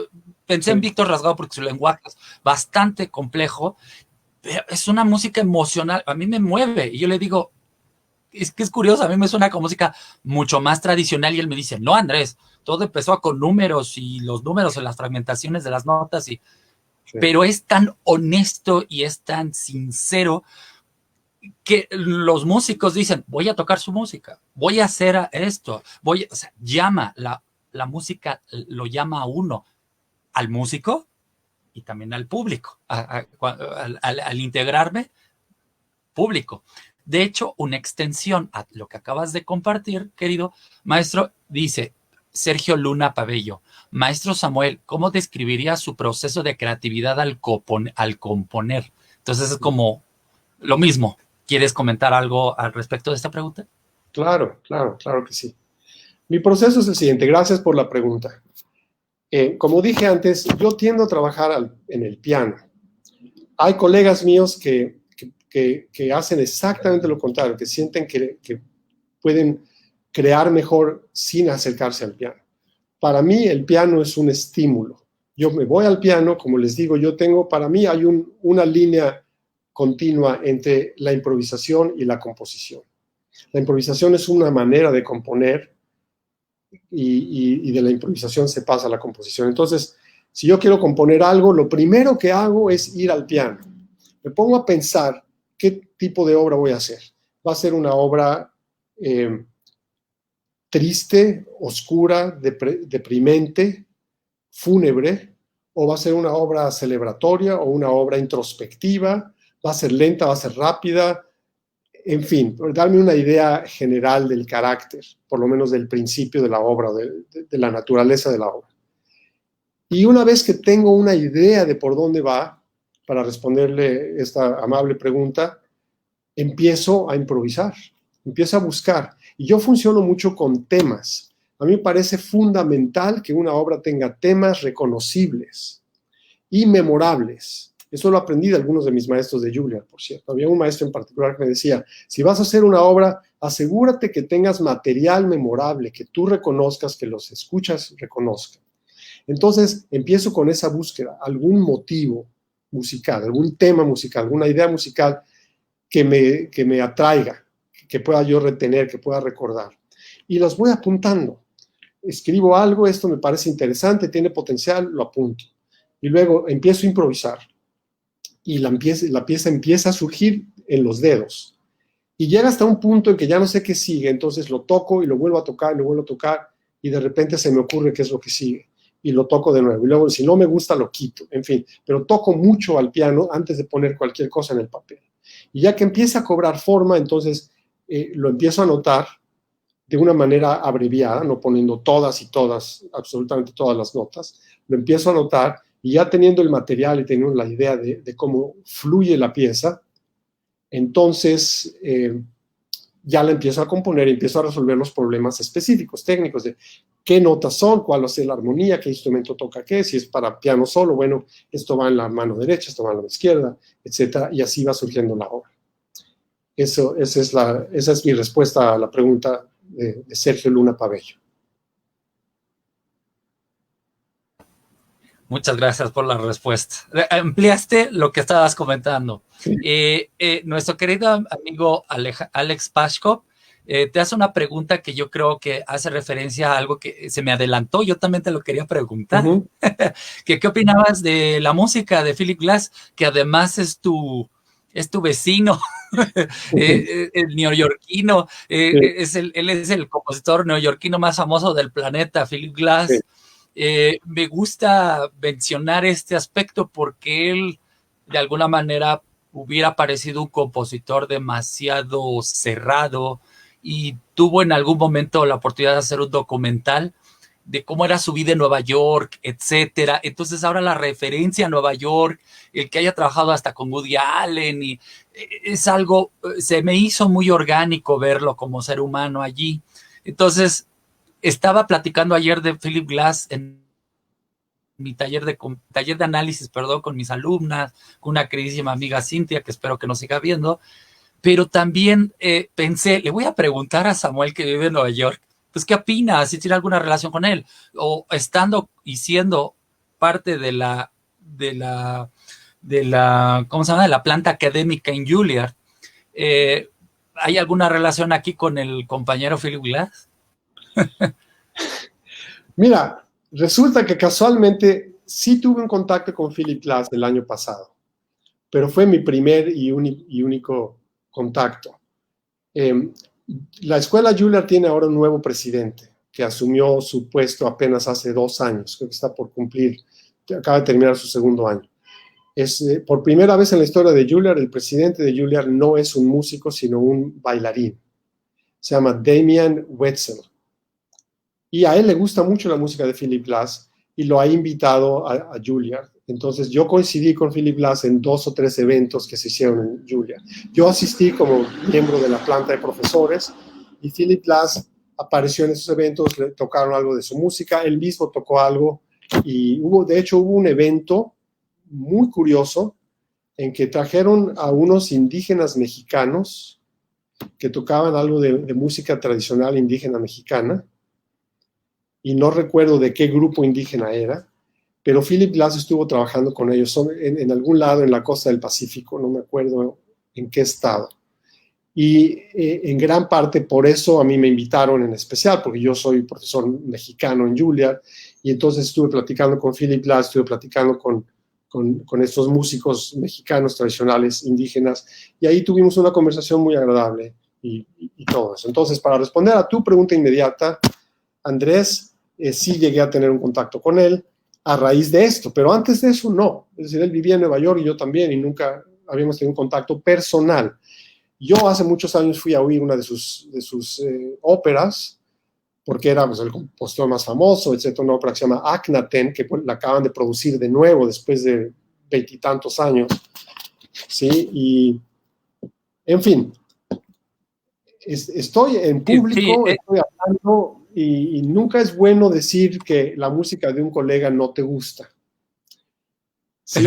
pensé en sí, Víctor Rasgado porque su lenguaje es bastante complejo, es una música emocional, a mí me mueve, y yo le digo, es que es curioso, a mí me suena como música mucho más tradicional, y él me dice, no, Andrés, todo empezó con números, y los números en las fragmentaciones de las notas, sí. pero es tan honesto y es tan sincero, que los músicos dicen, voy a tocar su música, voy a hacer esto, o sea, la música lo llama a uno, al músico, y también al público, al integrarme, público. De hecho, una extensión a lo que acabas de compartir, querido maestro, dice Sergio Luna Pabello, maestro Samuel, ¿cómo describiría su proceso de creatividad al componer? Entonces es como lo mismo. ¿Quieres comentar algo al respecto de esta pregunta? Claro, claro, claro que sí. Mi proceso es el siguiente. Gracias por la pregunta. Como dije antes, yo tiendo a trabajar en el piano. Hay colegas míos que hacen exactamente lo contrario, que sienten que pueden crear mejor sin acercarse al piano. Para mí el piano es un estímulo. Yo me voy al piano, como les digo, para mí hay una línea continua entre la improvisación y la composición. La improvisación es una manera de componer y de la improvisación se pasa a la composición. Entonces, si yo quiero componer algo, lo primero que hago es ir al piano. Me pongo a pensar qué tipo de obra voy a hacer. ¿Va a ser una obra triste, oscura, deprimente, fúnebre? ¿O va a ser una obra celebratoria o una obra introspectiva? ¿Va a ser lenta, va a ser rápida? En fin, darme una idea general del carácter, por lo menos del principio de la obra, de la naturaleza de la obra. Y una vez que tengo una idea de por dónde va, para responderle esta amable pregunta, empiezo a improvisar, empiezo a buscar. Y yo funciono mucho con temas. A mí me parece fundamental que una obra tenga temas reconocibles y memorables. Eso lo aprendí de algunos de mis maestros de Juilliard, por cierto. Había un maestro en particular que me decía, si vas a hacer una obra, asegúrate que tengas material memorable, que tú reconozcas, que los escuchas reconozcan. Entonces empiezo con esa búsqueda, algún motivo musical, algún tema musical, alguna idea musical que me atraiga, que pueda yo retener, que pueda recordar. Y los voy apuntando. Escribo algo, esto me parece interesante, tiene potencial, lo apunto. Y luego empiezo a improvisar. Y la pieza empieza a surgir en los dedos. Y llega hasta un punto en que ya no sé qué sigue, entonces lo toco y lo vuelvo a tocar y lo vuelvo a tocar y de repente se me ocurre qué es lo que sigue y lo toco de nuevo. Y luego si no me gusta lo quito, en fin. Pero toco mucho al piano antes de poner cualquier cosa en el papel. Y ya que empieza a cobrar forma, entonces lo empiezo a notar de una manera abreviada, no poniendo todas y todas, absolutamente todas las notas. Lo empiezo a notar y ya teniendo el material y teniendo la idea de cómo fluye la pieza, entonces ya la empiezo a componer y empiezo a resolver los problemas específicos, técnicos, de qué notas son, cuál va a ser la armonía, qué instrumento toca qué, si es para piano solo, bueno, esto va en la mano derecha, esto va en la izquierda, etcétera, y así va surgiendo la obra. Esa es mi respuesta a la pregunta de Sergio Luna Pabello. Muchas gracias por la respuesta. Ampliaste lo que estabas comentando. Sí. Nuestro querido amigo Alex Pashkov te hace una pregunta que yo creo que hace referencia a algo que se me adelantó. Yo también te lo quería preguntar. ¿Qué opinabas de la música de Philip Glass, que además es tu vecino, el neoyorquino, él es el compositor neoyorquino más famoso del planeta, Philip Glass? Me gusta mencionar este aspecto porque él, de alguna manera, hubiera parecido un compositor demasiado cerrado y tuvo en algún momento la oportunidad de hacer un documental de cómo era su vida en Nueva York, etcétera. Entonces ahora la referencia a Nueva York, el que haya trabajado hasta con Woody Allen, y es algo, se me hizo muy orgánico verlo como ser humano allí. Entonces, estaba platicando ayer de Philip Glass en mi taller de análisis, perdón, con mis alumnas, con una queridísima amiga Cintia, que espero que nos siga viendo, pero también pensé, le voy a preguntar a Samuel, que vive en Nueva York, pues, ¿qué opina? Si tiene alguna relación con él, o estando y siendo parte de la, ¿cómo se llama? De la planta académica en Juilliard. ¿Hay alguna relación aquí con el compañero Philip Glass? Mira, resulta que casualmente sí tuve un contacto con Philip Glass el año pasado, pero fue mi primer y único contacto. La escuela Juilliard tiene ahora un nuevo presidente que asumió su puesto apenas hace 2 años, creo que está por cumplir, acaba de terminar su segundo año. Por primera vez en la historia de Juilliard, el presidente de Juilliard no es un músico, sino un bailarín. Se llama Damien Wetzel. Y a él le gusta mucho la música de Philip Glass y lo ha invitado a Juilliard. Entonces yo coincidí con Philip Glass en 2 o 3 eventos que se hicieron en Juilliard. Yo asistí como miembro de la planta de profesores y Philip Glass apareció en esos eventos, le tocaron algo de su música, él mismo tocó algo y de hecho hubo un evento muy curioso en que trajeron a unos indígenas mexicanos que tocaban algo de música tradicional indígena mexicana, y no recuerdo de qué grupo indígena era, pero Philip Glass estuvo trabajando con ellos en algún lado en la costa del Pacífico, no me acuerdo en qué estado. Y en gran parte por eso a mí me invitaron en especial, porque yo soy profesor mexicano en Juilliard, y entonces estuve platicando con Philip Glass, estuve platicando con estos músicos mexicanos tradicionales indígenas, y ahí tuvimos una conversación muy agradable y todo eso. Entonces, para responder a tu pregunta inmediata, Andrés, sí llegué a tener un contacto con él a raíz de esto, pero antes de eso no. Es decir, él vivía en Nueva York y yo también, y nunca habíamos tenido un contacto personal. Yo hace muchos años fui a oír una de sus óperas, porque era pues, el compositor más famoso, etcétera, una ópera que se llama Akhenaten, que la acaban de producir de nuevo después de 20 y tantos años. ¿Sí? Y, en fin, estoy en público, sí, estoy hablando, y nunca es bueno decir que la música de un colega no te gusta. Sí,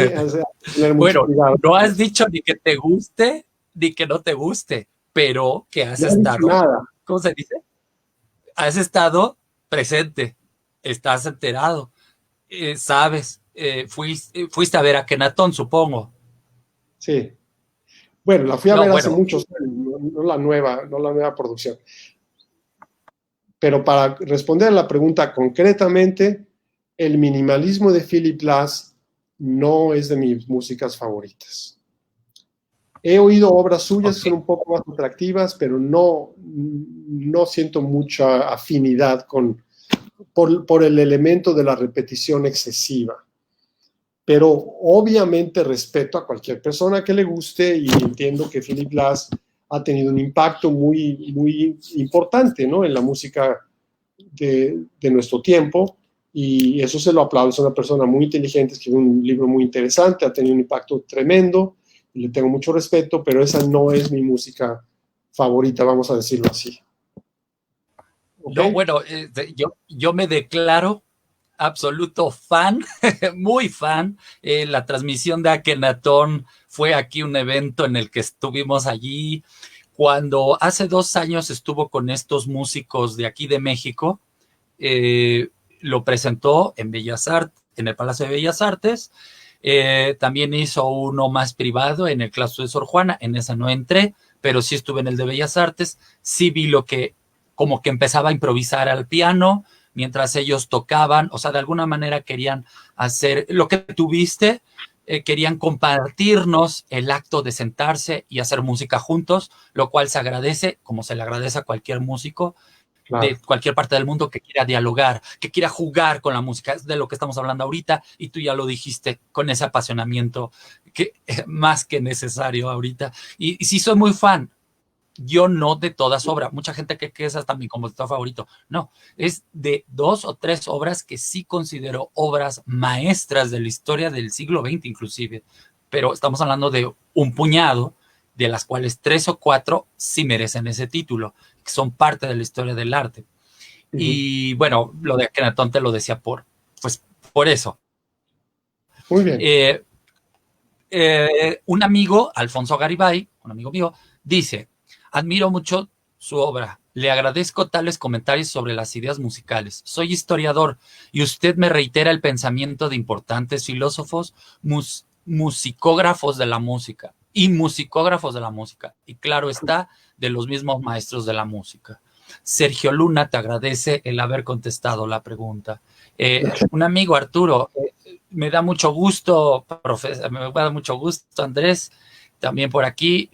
tener mucho cuidado. No has dicho ni que te guste, ni que no te guste, pero que has estado, nada. ¿Cómo se dice? Has estado presente, estás enterado, sabes, fuiste a ver a Akhenaton, supongo. Sí. Bueno, la fui a ver hace muchos años, no la nueva producción. Pero para responder a la pregunta concretamente, el minimalismo de Philip Glass no es de mis músicas favoritas. He oído obras suyas que son un poco más atractivas, pero no siento mucha afinidad por el elemento de la repetición excesiva. Pero obviamente respeto a cualquier persona que le guste y entiendo que Philip Glass ha tenido un impacto muy, muy importante, ¿no?, en la música de nuestro tiempo, y eso se lo aplaudo. Es una persona muy inteligente, escribió un libro muy interesante, ha tenido un impacto tremendo, y le tengo mucho respeto, pero esa no es mi música favorita, vamos a decirlo así. ¿Okay? No, bueno, yo me declaro absoluto fan, muy fan. La transmisión de Akhenaton fue aquí un evento en el que estuvimos allí. Cuando hace 2 años estuvo con estos músicos de aquí de México, lo presentó en Bellas Artes, en el Palacio de Bellas Artes. También hizo uno más privado en el claustro de Sor Juana, en esa no entré, pero sí estuve en el de Bellas Artes, sí vi lo que, como que empezaba a improvisar al piano, mientras ellos tocaban, o sea, de alguna manera querían hacer lo que tuviste, querían compartirnos el acto de sentarse y hacer música juntos, lo cual se agradece, como se le agradece a cualquier músico Claro. de cualquier parte del mundo que quiera dialogar, que quiera jugar con la música, es de lo que estamos hablando ahorita, y tú ya lo dijiste con ese apasionamiento que más que necesario ahorita. Y sí soy muy fan, yo no de todas obras, mucha gente que es hasta mi compositor favorito, no, es de 2 o 3 obras que sí considero obras maestras de la historia del siglo XX inclusive, pero estamos hablando de un puñado, de las cuales 3 o 4 sí merecen ese título, que son parte de la historia del arte. Ujú. Y bueno, lo de Akenatón te lo decía pues, por eso. Muy bien. Eh, un amigo, Alfonso Garibay, un amigo mío, dice, admiro mucho su obra, le agradezco tales comentarios sobre las ideas musicales. Soy historiador y usted me reitera el pensamiento de importantes filósofos, musicógrafos de la música y musicógrafos de la música. Y claro está, de los mismos maestros de la música. Sergio Luna te agradece el haber contestado la pregunta. Un amigo, Arturo, me da mucho gusto, profesor, me da mucho gusto, Andrés, también por aquí,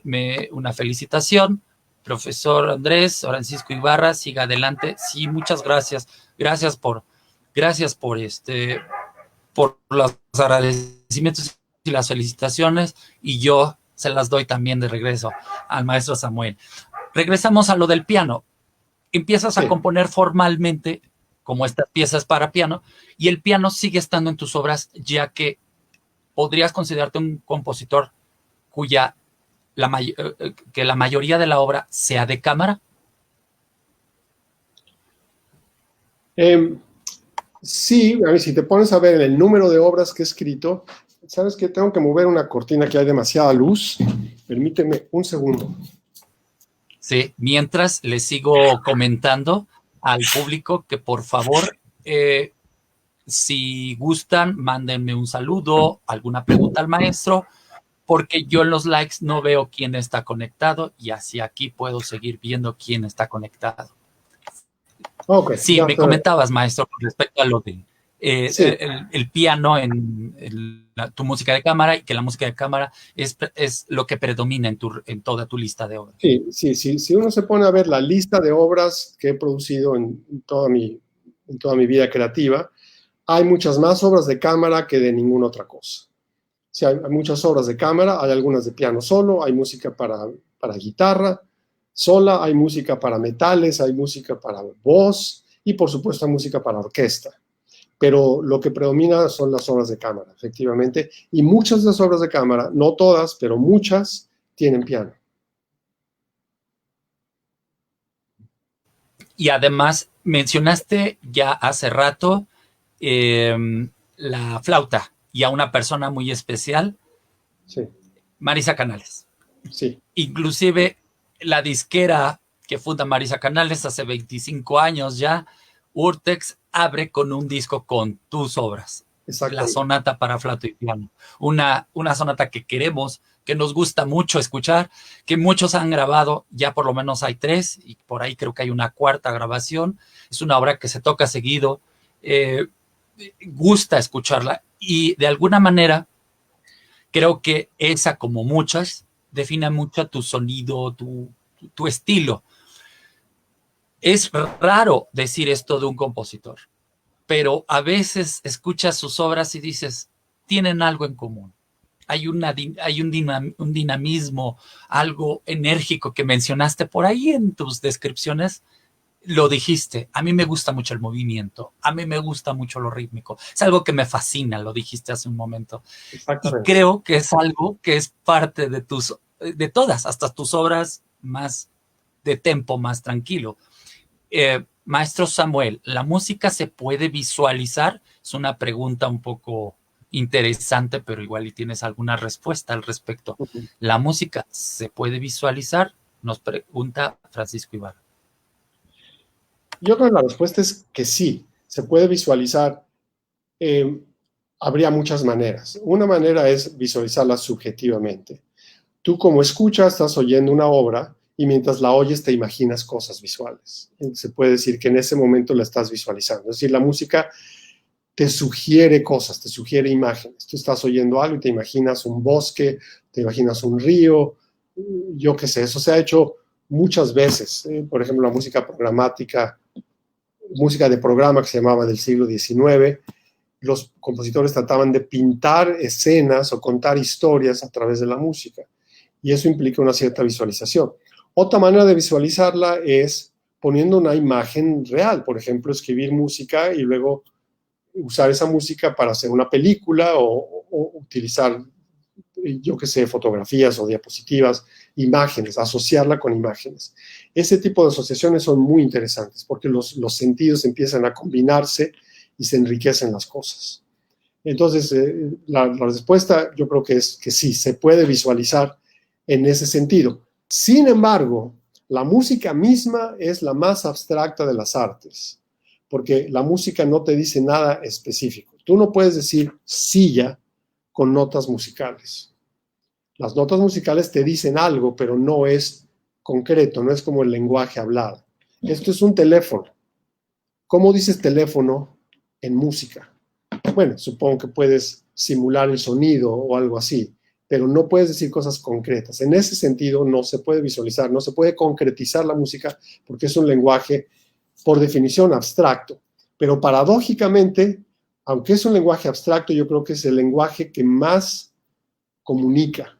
una felicitación, profesor Andrés, Francisco Ibarra, siga adelante, sí, muchas gracias, gracias por los agradecimientos y las felicitaciones, y yo se las doy también de regreso al maestro Samuel. Regresamos a lo del piano, empiezas a Sí. componer formalmente como estas piezas para piano, y el piano sigue estando en tus obras, ya que podrías considerarte un compositor cuya que la mayoría de la obra sea de cámara. Eh, sí, a ver, si te pones a ver en el número de obras que he escrito, sabes que tengo que mover una cortina que hay demasiada luz. Permíteme un segundo. Sí, mientras les sigo comentando al público que por favor, si gustan, mándenme un saludo, alguna pregunta al maestro, porque yo en los likes no veo quién está conectado y así aquí puedo seguir viendo quién está conectado. Ok, Sí, ya me estoy. comentabas, maestro, con respecto a lo de Sí, el piano tu música de cámara, y que la música de cámara es lo que predomina en toda tu lista de obras. sí, sí, sí. Si uno se pone a ver la lista de obras que he producido en toda mi vida creativa, hay muchas más obras de cámara que de ninguna otra cosa. Sí, hay muchas obras de cámara, hay algunas de piano solo, hay música para guitarra sola, hay música para metales, hay música para voz y por supuesto hay música para orquesta. Pero lo que predomina son las obras de cámara, efectivamente, y muchas de las obras de cámara, no todas, pero muchas, tienen piano. Y además, mencionaste ya hace rato eh, la flauta y a una persona muy especial, Sí, Marisa Canales. sí, Inclusive la disquera que funda Marisa Canales hace 25 años ya, Urtex, abre con un disco con tus obras, la exactamente. sonata para flauta y piano, una sonata que queremos, que nos gusta mucho escuchar, que muchos han grabado, ya por lo menos hay 3, y por ahí creo que hay una 4ª grabación, es una obra que se toca seguido, eh, gusta escucharla, y de alguna manera creo que esa, como muchas, define mucho tu sonido, tu estilo. Es raro decir esto de un compositor, pero a veces escuchas sus obras y dices, tienen algo en común. Hay un dinamismo, algo enérgico que mencionaste por ahí en tus descripciones. Lo dijiste, a mí me gusta mucho el movimiento, a mí me gusta mucho lo rítmico, es algo que me fascina, lo dijiste hace un momento. Y Exactamente. creo que es algo que es parte de todas, hasta tus obras más de tempo, más tranquilo. Maestro Samuel, ¿la música se puede visualizar? Es una pregunta un poco interesante, pero igual y tienes alguna respuesta al respecto. ¿La música se puede visualizar? Nos pregunta Francisco Ibarra. Yo creo que la respuesta es que sí, se puede visualizar. Eh, Habría muchas maneras. Una manera es visualizarla subjetivamente. Tú como escucha estás oyendo una obra y mientras la oyes te imaginas cosas visuales. Se puede decir que en ese momento la estás visualizando. Es decir, la música te sugiere cosas, te sugiere imágenes. Tú estás oyendo algo y te imaginas un bosque, te imaginas un río, yo qué sé, eso se ha hecho muchas veces. Por ejemplo, la música programática, música de programa que se llamaba del siglo XIX, los compositores trataban de pintar escenas o contar historias a través de la música, y eso implica una cierta visualización. Otra manera de visualizarla es poniendo una imagen real, por ejemplo, escribir música y luego usar esa música para hacer una película o utilizar, yo qué sé, fotografías o diapositivas, imágenes, asociarla con imágenes. Ese tipo de asociaciones son muy interesantes porque los sentidos empiezan a combinarse y se enriquecen las cosas. Entonces, la respuesta yo creo que es que sí, se puede visualizar en ese sentido. Sin embargo, la música misma es la más abstracta de las artes, porque la música no te dice nada específico. Tú no puedes decir silla con notas musicales. Las notas musicales te dicen algo, pero no es concreto, no es como el lenguaje hablado. Esto es un teléfono. ¿Cómo dices teléfono en música? Bueno, supongo que puedes simular el sonido o algo así, pero no puedes decir cosas concretas. En ese sentido, no se puede visualizar, no se puede concretizar la música porque es un lenguaje, por definición, abstracto. Pero paradójicamente, aunque es un lenguaje abstracto, yo creo que es el lenguaje que más comunica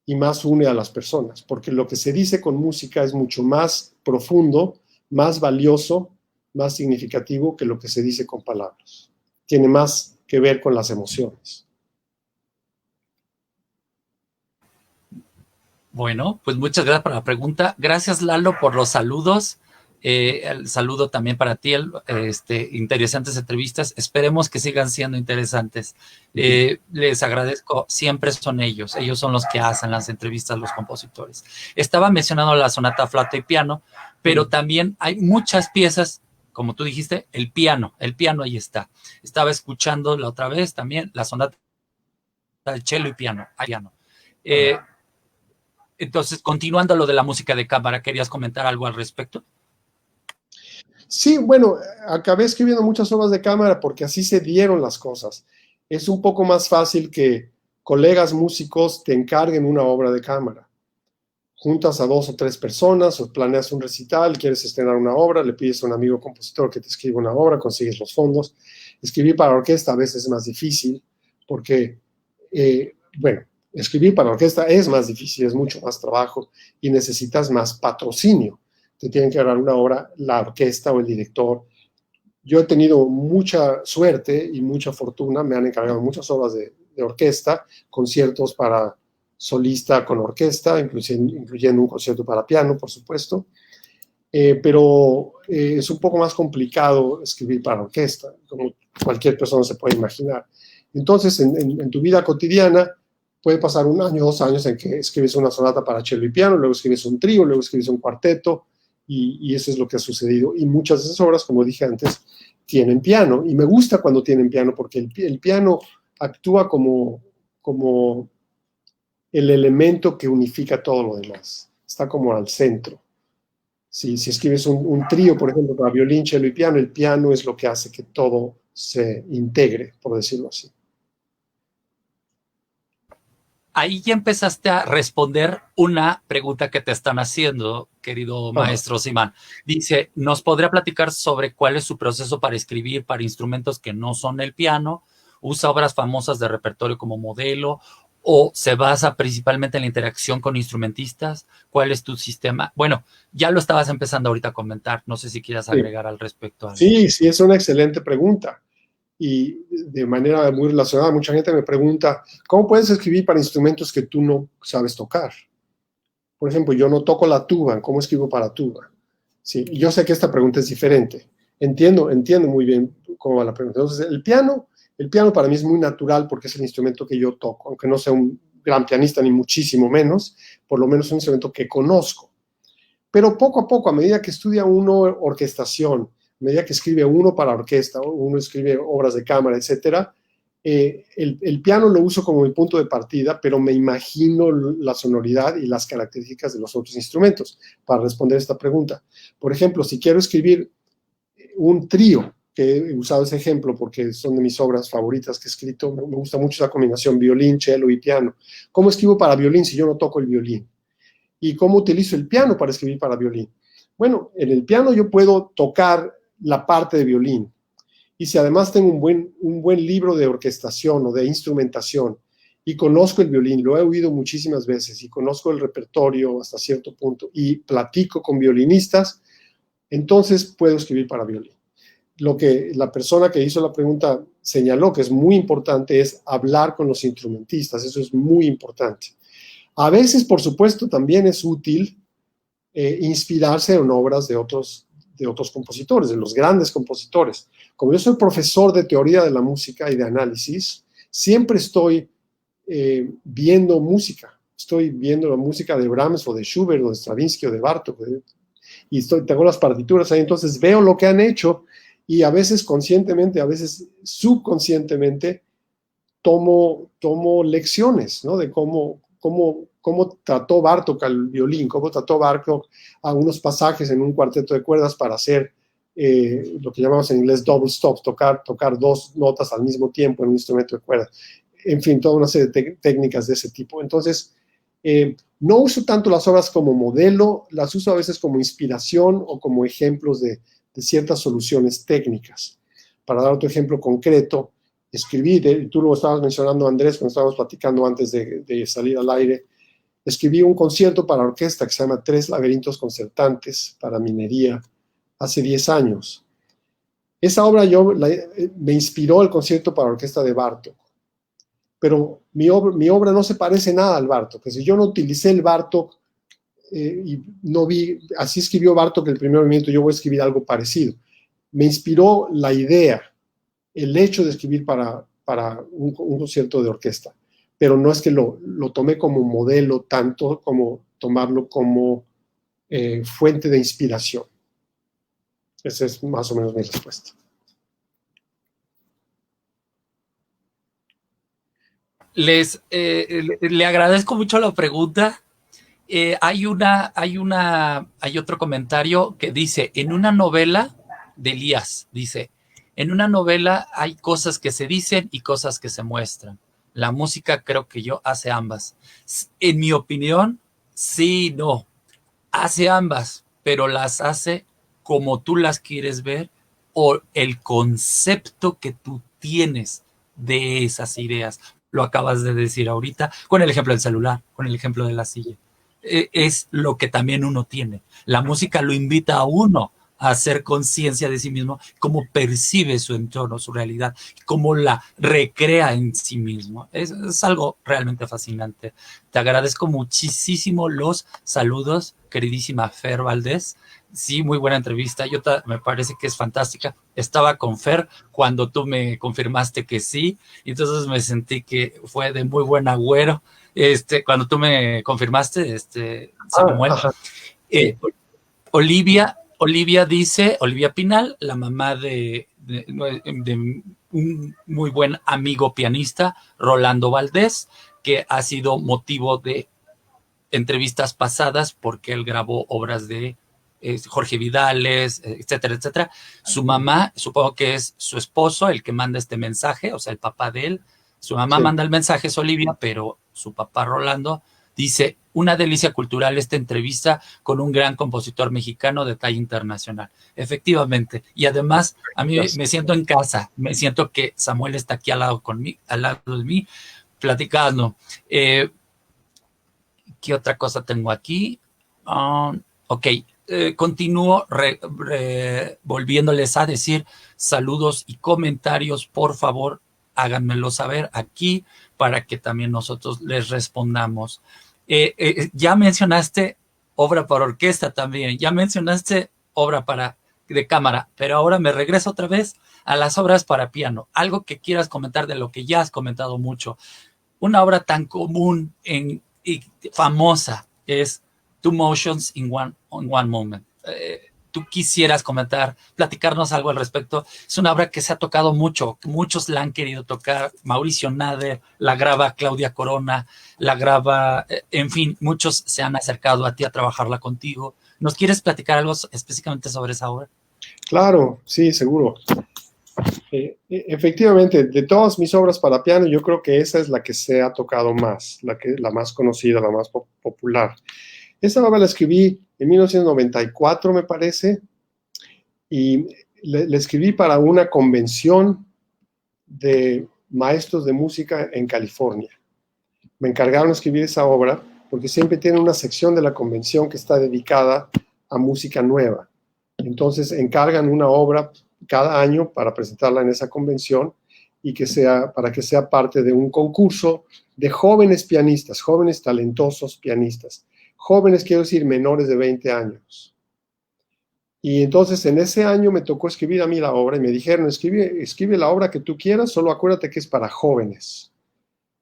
y más une a las personas, porque lo que se dice con música es mucho más profundo, más valioso, más significativo que lo que se dice con palabras. Tiene más que ver con las emociones. Bueno, pues muchas gracias por la pregunta. Gracias, Lalo, por los saludos. El saludo también para ti, interesantes entrevistas. Esperemos que sigan siendo interesantes. Les agradezco, siempre son ellos son los que hacen las entrevistas, los compositores. Estaba mencionando la sonata flauta y piano, pero también hay muchas piezas, como tú dijiste, el piano ahí está. Estaba escuchando la otra vez también la sonata del cello y piano. Entonces, continuando lo de la música de cámara, ¿querías comentar algo al respecto? Sí, bueno, acabé escribiendo muchas obras de cámara porque así se dieron las cosas. Es un poco más fácil que colegas músicos te encarguen una obra de cámara. Juntas a 2 o 3 personas o planeas un recital, quieres estrenar una obra, le pides a un amigo compositor que te escriba una obra, consigues los fondos. Escribir para orquesta a veces es más difícil porque, bueno, escribir para orquesta es más difícil, es mucho más trabajo y necesitas más patrocinio. Te tienen que dar una obra la orquesta o el director. Yo he tenido mucha suerte y mucha fortuna, me han encargado muchas obras de orquesta, conciertos para solista con orquesta, incluyendo un concierto para piano, por supuesto, pero es un poco más complicado escribir para orquesta, como cualquier persona se puede imaginar. Entonces, en tu vida cotidiana, puede pasar 1 año, 2 años en que escribes una sonata para cello y piano, luego escribes un trío, luego escribes un cuarteto, y eso es lo que ha sucedido. Y muchas de esas obras, como dije antes, tienen piano, y me gusta cuando tienen piano, porque el piano actúa como el elemento que unifica todo lo demás, está como al centro. Si escribes un trío, por ejemplo, para violín, cello y piano, el piano es lo que hace que todo se integre, por decirlo así. Ahí ya empezaste a responder una pregunta que te están haciendo, querido maestro Simán. Dice, ¿nos podría platicar sobre cuál es su proceso para escribir para instrumentos que no son el piano? ¿Usa obras famosas de repertorio como modelo? ¿O se basa principalmente en la interacción con instrumentistas? ¿Cuál es tu sistema? Bueno, ya lo estabas empezando ahorita a comentar. No sé si quieras agregar al respecto algo. Sí, es una excelente pregunta. Y de manera muy relacionada, mucha gente me pregunta, ¿cómo puedes escribir para instrumentos que tú no sabes tocar? Por ejemplo, yo no toco la tuba, ¿cómo escribo para tuba? Sí, yo sé que esta pregunta es diferente. Entiendo muy bien cómo va la pregunta. Entonces, el piano para mí es muy natural porque es el instrumento que yo toco, aunque no sea un gran pianista ni muchísimo menos, por lo menos es un instrumento que conozco. Pero poco a poco, a medida que estudia uno orquestación, a medida que escribe uno para orquesta, uno escribe obras de cámara, etcétera, El piano lo uso como mi punto de partida, pero me imagino la sonoridad y las características de los otros instrumentos para responder esta pregunta. Por ejemplo, si quiero escribir un trío, que he usado ese ejemplo porque son de mis obras favoritas que he escrito, me gusta mucho esa combinación violín, cello y piano. ¿Cómo escribo para violín si yo no toco el violín? ¿Y cómo utilizo el piano para escribir para violín? Bueno, en el piano yo puedo tocar la parte de violín, y si además tengo un buen libro de orquestación o de instrumentación y conozco el violín, lo he oído muchísimas veces y conozco el repertorio hasta cierto punto y platico con violinistas, entonces puedo escribir para violín. Lo que la persona que hizo la pregunta señaló que es muy importante es hablar con los instrumentistas, eso es muy importante. A veces, por supuesto, también es útil inspirarse en obras de otros compositores, de los grandes compositores. Como yo soy profesor de teoría de la música y de análisis, siempre estoy viendo música. Estoy viendo la música de Brahms o de Schubert o de Stravinsky o de Bartók, y tengo las partituras ahí, entonces veo lo que han hecho y a veces conscientemente, a veces subconscientemente tomo lecciones, ¿no? De cómo trató Bartók al violín, cómo trató Bartók a unos pasajes en un cuarteto de cuerdas para hacer lo que llamamos en inglés double stops, tocar dos notas al mismo tiempo en un instrumento de cuerdas. En fin, toda una serie de técnicas de ese tipo. Entonces, no uso tanto las obras como modelo, las uso a veces como inspiración o como ejemplos de ciertas soluciones técnicas. Para dar otro ejemplo concreto, escribí, tú lo estabas mencionando, Andrés, cuando estábamos platicando antes de salir al aire, escribí un concierto para orquesta que se llama Tres laberintos concertantes para minería hace 10 años. Esa obra me inspiró el concierto para orquesta de Bartók, pero mi obra no se parece nada al Bartók. Si yo no utilicé el Bartók y no vi, así escribió Bartók el primer movimiento, yo voy a escribir algo parecido. Me inspiró la idea, el hecho de escribir para un concierto de orquesta, pero no es que lo tomé como modelo tanto como tomarlo como fuente de inspiración. Esa es más o menos mi respuesta. Le agradezco mucho la pregunta. Hay otro comentario que dice, en una novela de Elías, dice, en una novela hay cosas que se dicen y cosas que se muestran. La música creo que yo hace ambas. En mi opinión, sí, no, hace ambas, pero las hace como tú las quieres ver o el concepto que tú tienes de esas ideas. Lo acabas de decir ahorita con el ejemplo del celular, con el ejemplo de la silla. Es lo que también uno tiene. La música lo invita a uno a hacer conciencia de sí mismo, cómo percibe su entorno, su realidad, cómo la recrea en sí mismo. Es algo realmente fascinante. Te agradezco muchísimo los saludos, queridísima Fer Valdés. Sí, muy buena entrevista. Me parece que es fantástica. Estaba con Fer cuando tú me confirmaste que sí, y entonces me sentí que fue de muy buen agüero. Cuando tú me confirmaste, Samuel, Sí. Olivia dice, Olivia Pinal, la mamá de un muy buen amigo pianista, Rolando Valdés, que ha sido motivo de entrevistas pasadas porque él grabó obras de Jorge Vidales, etcétera, etcétera. Su mamá, supongo que es su esposo el que manda este mensaje, o sea, el papá de él. Su mamá manda el mensaje, es Olivia, pero su papá Rolando dice, una delicia cultural esta entrevista con un gran compositor mexicano de talla internacional. Efectivamente. Y además, a mí me siento en casa, me siento que Samuel está aquí al lado de mí, platicando. ¿Qué otra cosa tengo aquí? Ok, continúo volviéndoles a decir saludos y comentarios, por favor, háganmelo saber aquí para que también nosotros les respondamos. Ya mencionaste obra para orquesta también, ya mencionaste obra de cámara, pero ahora me regreso otra vez a las obras para piano. Algo que quieras comentar de lo que ya has comentado mucho. Una obra tan común y famosa es Two Motions in One Moment. tú quisieras comentar, platicarnos algo al respecto. Es una obra que se ha tocado mucho, muchos la han querido tocar. Mauricio Nader la graba, Claudia Corona la graba, en fin, muchos se han acercado a ti a trabajarla contigo. ¿Nos quieres platicar algo específicamente sobre esa obra? Claro, sí, seguro. Efectivamente, de todas mis obras para piano, yo creo que esa es la que se ha tocado más, la más conocida, la más popular. Esa obra la escribí en 1994, me parece, y la escribí para una convención de maestros de música en California. Me encargaron de escribir esa obra porque siempre tienen una sección de la convención que está dedicada a música nueva. Entonces encargan una obra cada año para presentarla en esa convención y para que sea parte de un concurso de jóvenes pianistas, jóvenes talentosos pianistas. Jóvenes, quiero decir, menores de 20 años. Y entonces en ese año me tocó escribir a mí la obra y me dijeron, escribe la obra que tú quieras, solo acuérdate que es para jóvenes.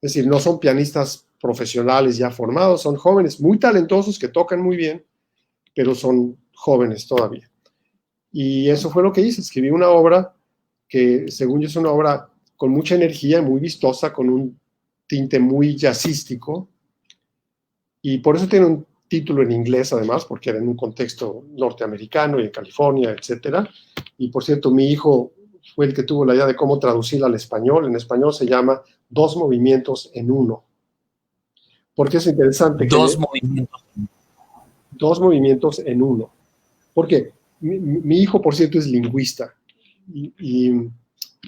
Es decir, no son pianistas profesionales ya formados, son jóvenes muy talentosos que tocan muy bien, pero son jóvenes todavía. Y eso fue lo que hice, escribí una obra que según yo es una obra con mucha energía, muy vistosa, con un tinte muy jazzístico, y por eso tiene un título en inglés además, porque era en un contexto norteamericano y en California, etcétera. Y por cierto, mi hijo fue el que tuvo la idea de cómo traducirla al español. En español se llama Dos movimientos en uno. Porque es interesante que... Dos movimientos en uno. Porque mi hijo, por cierto, es lingüista. Y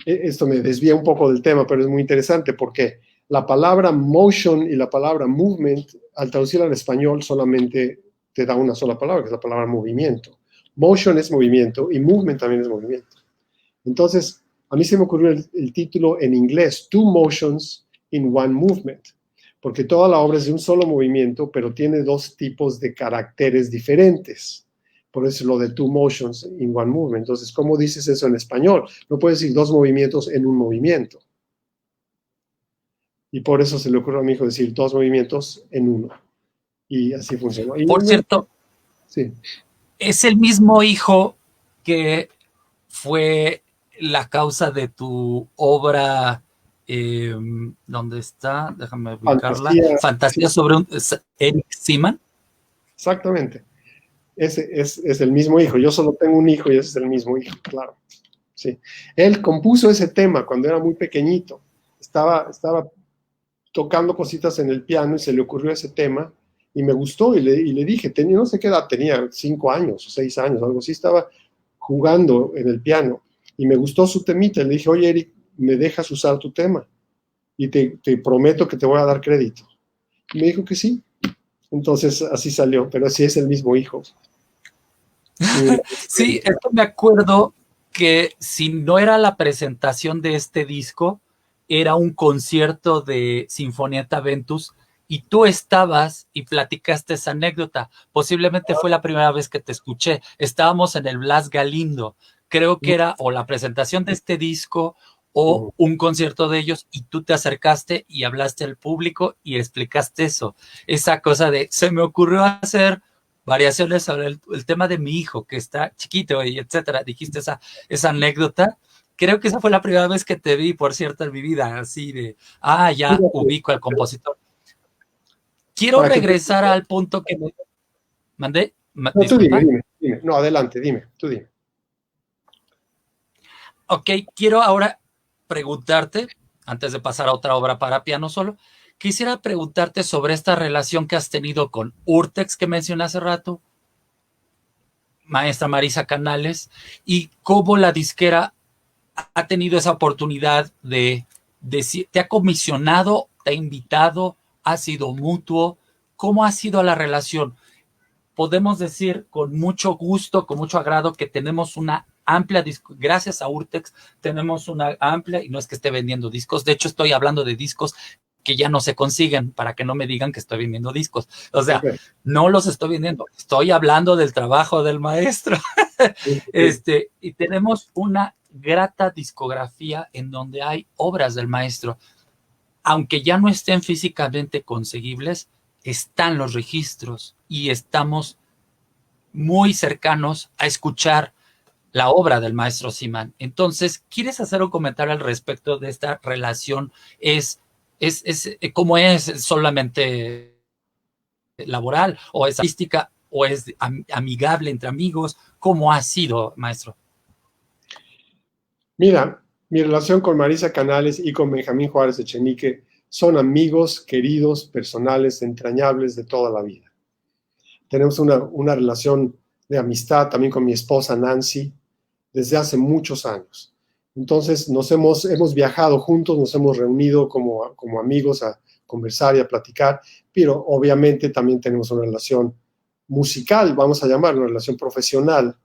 esto me desvía un poco del tema, pero es muy interesante porque la palabra motion y la palabra movement, al traducirla al español, solamente te da una sola palabra, que es la palabra movimiento. Motion es movimiento y movement también es movimiento. Entonces, a mí se me ocurrió el título en inglés, Two Motions in One Movement, porque toda la obra es de un solo movimiento, pero tiene dos tipos de caracteres diferentes. Por eso lo de two motions in one movement. Entonces, ¿cómo dices eso en español? No puedes decir dos movimientos en un movimiento. Y por eso se le ocurrió a mi hijo decir dos movimientos en uno. Y así funcionó. Y por cierto, sí. Es el mismo hijo que fue la causa de tu obra, ¿dónde está? Déjame ubicarla. Fantasía sobre Eric Seaman. Exactamente. Ese es el mismo hijo. Yo solo tengo un hijo y ese es el mismo hijo, claro. Sí. Él compuso ese tema cuando era muy pequeñito. Estaba tocando cositas en el piano y se le ocurrió ese tema y me gustó y le dije, no sé qué edad tenía, 5 años o 6 años, algo así, estaba jugando en el piano y me gustó su temita. Le dije, oye, Eric, ¿me dejas usar tu tema? Y te prometo que te voy a dar crédito. Y me dijo que sí. Entonces así salió, pero sí es el mismo hijo. Sí, esto me acuerdo que si no era la presentación de este disco, era un concierto de Sinfonietta Ventus y tú estabas y platicaste esa anécdota. Posiblemente fue la primera vez que te escuché. Estábamos en el Blas Galindo. Creo que era o la presentación de este disco o un concierto de ellos y tú te acercaste y hablaste al público y explicaste eso. Esa cosa de, se me ocurrió hacer variaciones sobre el tema de mi hijo que está chiquito y etcétera. Dijiste esa anécdota. Creo que esa fue la primera vez que te vi, por cierto, en mi vida, así de, ya ubico al compositor. Quiero regresar al punto que me mandé. No, tú dime. No, adelante, tú dime. Ok, quiero ahora preguntarte, antes de pasar a otra obra para piano solo, quisiera preguntarte sobre esta relación que has tenido con Urtex, que mencioné hace rato, maestra Marisa Canales, y cómo la disquera ha tenido esa oportunidad te ha comisionado, te ha invitado, ha sido mutuo. ¿Cómo ha sido la relación? Podemos decir con mucho gusto, con mucho agrado, que tenemos una amplia, gracias a Urtex, tenemos una amplia, y no es que esté vendiendo discos, de hecho estoy hablando de discos que ya no se consiguen, para que no me digan que estoy vendiendo discos. O sea, no los estoy vendiendo, estoy hablando del trabajo del maestro. Y tenemos una grata discografía en donde hay obras del maestro. Aunque ya no estén físicamente conseguibles, están los registros y estamos muy cercanos a escuchar la obra del maestro Simán. Entonces, ¿quieres hacer un comentario al respecto de esta relación? ¿Cómo es solamente laboral o es artística o es amigable entre amigos? ¿Cómo ha sido, maestro? Mira, mi relación con Marisa Canales y con Benjamín Juárez Echenique son amigos queridos, personales, entrañables de toda la vida. Tenemos una relación de amistad también con mi esposa Nancy desde hace muchos años. Entonces hemos viajado juntos, nos hemos reunido como amigos a conversar y a platicar, pero obviamente también tenemos una relación musical, vamos a llamarlo, una relación profesional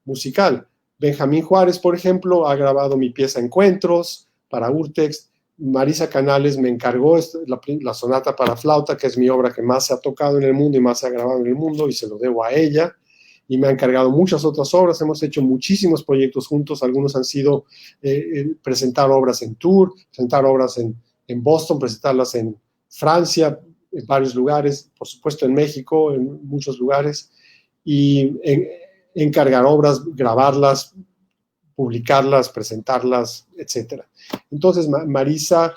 musical. Benjamín Juárez, por ejemplo, ha grabado mi pieza Encuentros para Urtext. Marisa Canales me encargó la sonata para flauta, que es mi obra que más se ha tocado en el mundo y más se ha grabado en el mundo, y se lo debo a ella. Y me ha encargado muchas otras obras. Hemos hecho muchísimos proyectos juntos. Algunos han sido presentar obras en tour, presentar obras en Boston, presentarlas en Francia, en varios lugares, por supuesto en México, en muchos lugares. Y encargar obras, grabarlas, publicarlas, presentarlas, etc. Entonces, Marisa,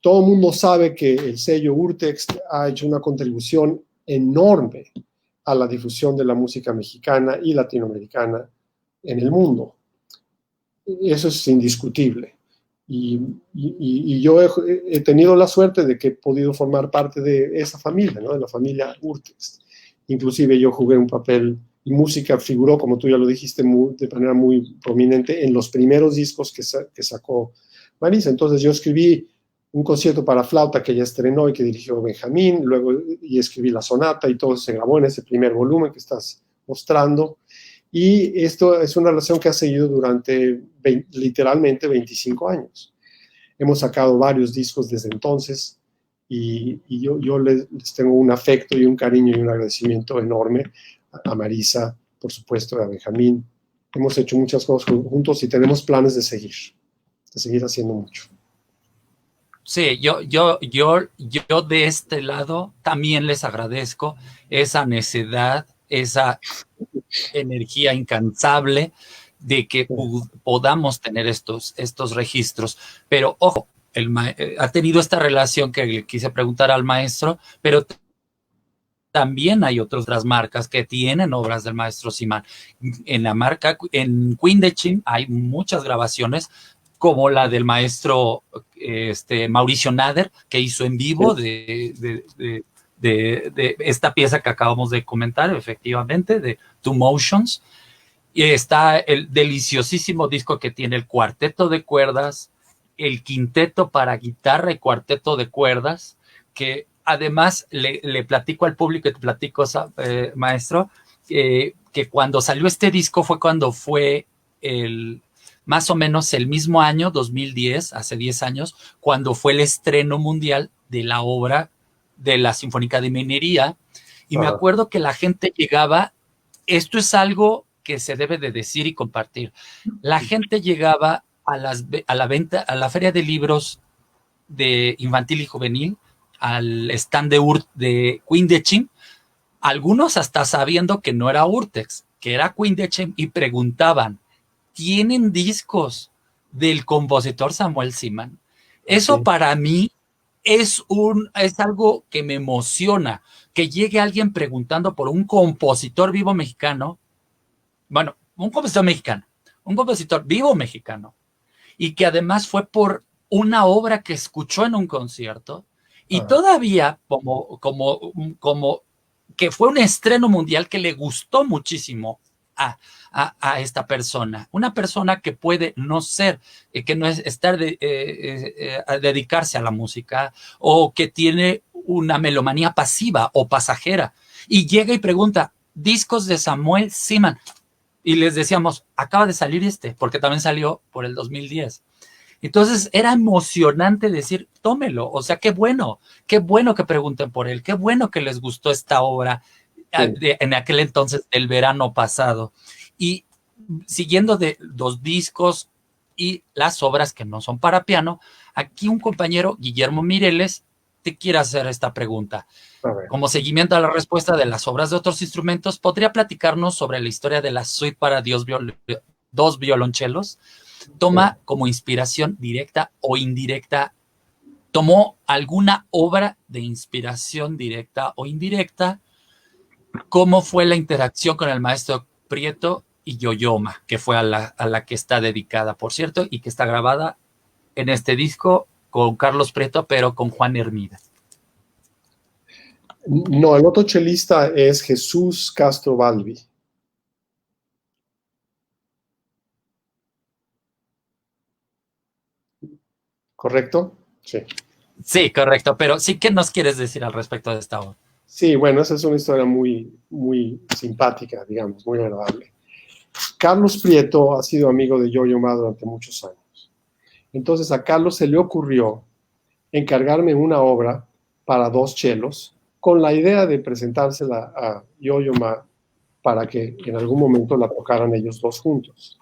todo el mundo sabe que el sello Urtext ha hecho una contribución enorme a la difusión de la música mexicana y latinoamericana en el mundo. Eso es indiscutible. Y yo he tenido la suerte de que he podido formar parte de esa familia, ¿no? De la familia Urtext. Inclusive yo jugué un papel, y música figuró, como tú ya lo dijiste, de manera muy prominente en los primeros discos que sacó Marisa. Entonces yo escribí un concierto para flauta que ella estrenó y que dirigió Benjamín, luego y escribí la sonata y todo se grabó en ese primer volumen que estás mostrando. Y esto es una relación que ha seguido durante literalmente 25 años. Hemos sacado varios discos desde entonces y yo les tengo un afecto y un cariño y un agradecimiento enorme a Marisa, por supuesto, a Benjamín. Hemos hecho muchas cosas juntos y tenemos planes de seguir haciendo mucho. Sí, yo de este lado también les agradezco esa necedad, esa energía incansable de que podamos tener estos registros. Pero ojo, ha tenido esta relación que le quise preguntar al maestro, pero también hay otras marcas que tienen obras del maestro Simán. En la marca, en Quindecim hay muchas grabaciones, como la del maestro Mauricio Nader, que hizo en vivo de esta pieza que acabamos de comentar, efectivamente, de Two Motions. Y está el deliciosísimo disco que tiene el cuarteto de cuerdas, el quinteto para guitarra y cuarteto de cuerdas, que además le platico al público y te platico, maestro, que cuando salió este disco fue cuando fue más o menos el mismo año, 2010, hace 10 años, cuando fue el estreno mundial de la obra de la Sinfónica de Minería. Y me acuerdo que la gente llegaba, esto es algo que se debe de decir y compartir. La gente llegaba a la venta, a la feria de libros de infantil y juvenil, al stand de Quindecim, algunos hasta sabiendo que no era Urtext, que era Quindecim, y preguntaban, ¿tienen discos del compositor Samuel Simán? Eso para mí es algo que me emociona, que llegue alguien preguntando por un compositor vivo mexicano, bueno, un compositor vivo mexicano, y que además fue por una obra que escuchó en un concierto, y todavía como que fue un estreno mundial que le gustó muchísimo a esta persona, una persona que puede no ser, que no es estar a dedicarse a la música, o que tiene una melomanía pasiva o pasajera, y llega y pregunta, discos de Samuel Simán, y les decíamos, acaba de salir porque también salió por el 2010. Entonces era emocionante decir, tómelo, o sea, qué bueno que pregunten por él, qué bueno que les gustó esta obra en aquel entonces, el verano pasado. Y siguiendo de los discos y las obras que no son para piano, aquí un compañero, Guillermo Mireles, te quiero hacer esta pregunta. A ver. Como seguimiento a la respuesta de las obras de otros instrumentos, ¿podría platicarnos sobre la historia de la suite para dos violonchelos? ¿Toma como inspiración directa o indirecta? ¿Tomó alguna obra de inspiración directa o indirecta? ¿Cómo fue la interacción con el maestro Prieto y Yo-Yo Ma, que fue a la que está dedicada, por cierto, y que está grabada en este disco con Carlos Prieto, pero con Juan Hermida? No, el otro chelista es Jesús Castro Balbi. ¿Correcto? Sí. Sí, correcto, pero sí, ¿qué nos quieres decir al respecto de esta obra? Sí, bueno, esa es una historia muy, muy simpática, digamos, muy agradable. Carlos Prieto ha sido amigo de Yo-Yo Ma durante muchos años. Entonces a Carlos se le ocurrió encargarme una obra para dos chelos con la idea de presentársela a Yo-Yo Ma para que en algún momento la tocaran ellos dos juntos.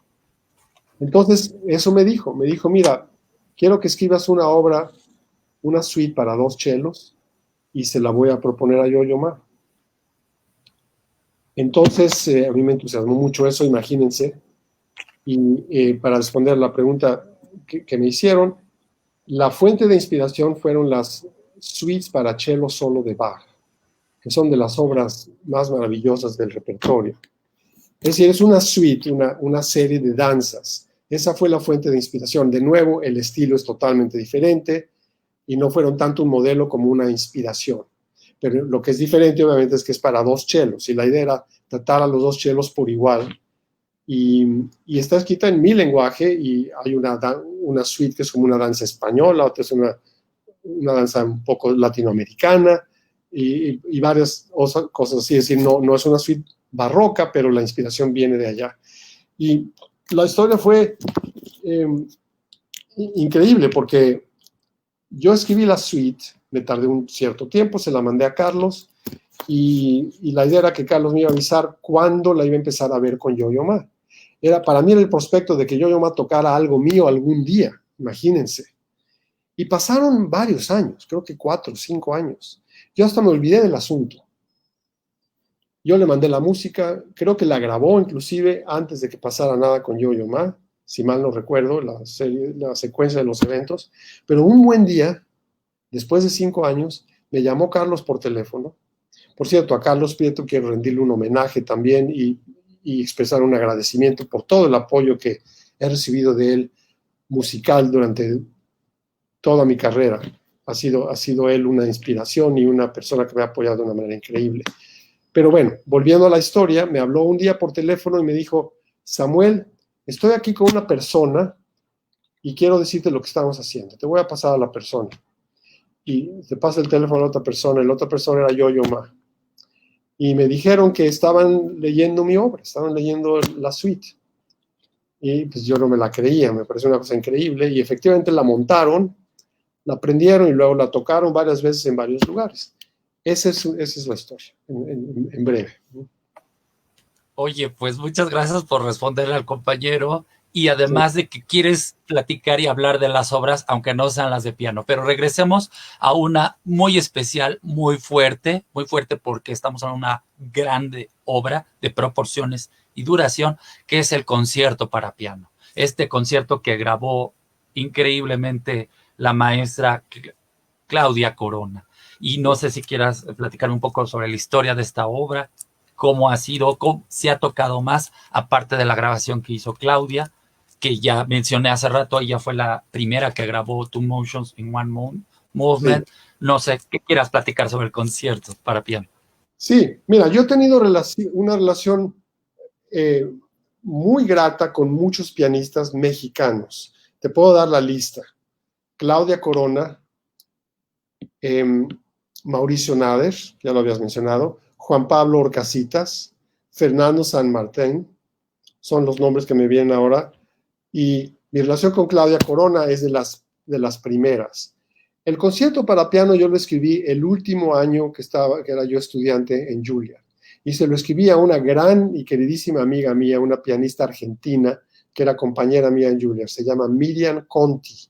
Entonces eso me dijo, mira, quiero que escribas una obra, una suite para dos chelos y se la voy a proponer a Yo-Yo Ma. Entonces a mí me entusiasmó mucho eso, imagínense. Y para responder a la pregunta que me hicieron, la fuente de inspiración fueron las suites para cello solo de Bach, que son de las obras más maravillosas del repertorio. Es decir, es una suite, una serie de danzas. Esa fue la fuente de inspiración. De nuevo, el estilo es totalmente diferente y no fueron tanto un modelo como una inspiración. Pero lo que es diferente, obviamente, es que es para dos chelos y la idea era tratar a los dos chelos por igual. Y está escrita en mi lenguaje y hay una suite que es como una danza española, otra es una danza un poco latinoamericana y varias cosas así. Es decir, no es una suite barroca, pero la inspiración viene de allá. Y la historia fue increíble porque yo escribí la suite, me tardé un cierto tiempo, se la mandé a Carlos y la idea era que Carlos me iba a avisar cuándo la iba a empezar a ver con Yo-Yo Ma. Para mí era el prospecto de que Yo-Yo Ma tocara algo mío algún día, imagínense. Y pasaron varios años, creo que 4 o 5 años. Yo hasta me olvidé del asunto. Yo le mandé la música, creo que la grabó inclusive antes de que pasara nada con Yo-Yo Ma, si mal no recuerdo, la secuencia de los eventos. Pero un buen día, después de 5 años, me llamó Carlos por teléfono. Por cierto, a Carlos Prieto quiero rendirle un homenaje también y expresar un agradecimiento por todo el apoyo que he recibido de él musical durante toda mi carrera. Ha sido él una inspiración y una persona que me ha apoyado de una manera increíble. Pero bueno, volviendo a la historia, me habló un día por teléfono y me dijo, Samuel, estoy aquí con una persona y quiero decirte lo que estamos haciendo. Te voy a pasar a la persona. Y te pasa el teléfono a la otra persona, y la otra persona era Yo-Yo Ma. Y me dijeron que estaban leyendo mi obra, estaban leyendo la suite. Y pues yo no me la creía, me pareció una cosa increíble. Y efectivamente la montaron, la aprendieron y luego la tocaron varias veces en varios lugares. Esa es la historia, en breve. Oye, pues muchas gracias por responderle al compañero y Sí, además de que quieres platicar y hablar de las obras, aunque no sean las de piano. Pero regresemos a una muy especial, muy fuerte porque estamos en una grande obra de proporciones y duración, que es el concierto para piano. Este concierto que grabó increíblemente la maestra Claudia Corona. Y no sé si quieras platicar un poco sobre la historia de esta obra, cómo ha sido, cómo se ha tocado más, aparte de la grabación que hizo Claudia, que ya mencioné hace rato, ella fue la primera que grabó Two Motions in One sí. Movement. No sé, ¿qué quieras platicar sobre el concierto para piano? Sí, mira, yo he tenido una relación eh, muy grata con muchos pianistas mexicanos. Te puedo dar la lista. Claudia Corona, Mauricio Nader, ya lo habías mencionado, Juan Pablo Orcasitas, Fernando San Martín, son los nombres que me vienen ahora. Y mi relación con Claudia Corona es de las primeras. El concierto para piano yo lo escribí el último año que era yo estudiante en Juilliard. Y se lo escribí a una gran y queridísima amiga mía, una pianista argentina, que era compañera mía en Juilliard. Se llama Miriam Conti.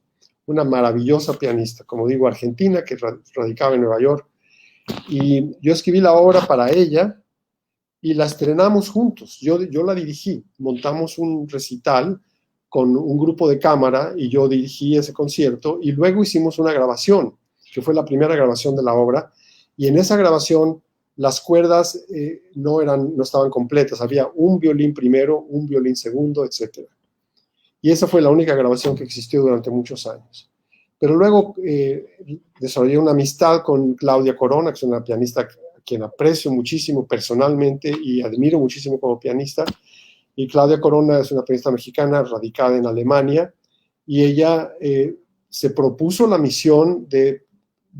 una maravillosa pianista, como digo, argentina, que radicaba en Nueva York. Y yo escribí la obra para ella y la estrenamos juntos. Yo la dirigí, montamos un recital con un grupo de cámara y yo dirigí ese concierto y luego hicimos una grabación, que fue la primera grabación de la obra, y en esa grabación las cuerdas no estaban completas, había un violín primero, un violín segundo, etc. Y esa fue la única grabación que existió durante muchos años. Pero luego desarrollé una amistad con Claudia Corona, que es una pianista a quien aprecio muchísimo personalmente y admiro muchísimo como pianista. Y Claudia Corona es una pianista mexicana radicada en Alemania, y ella se propuso la misión de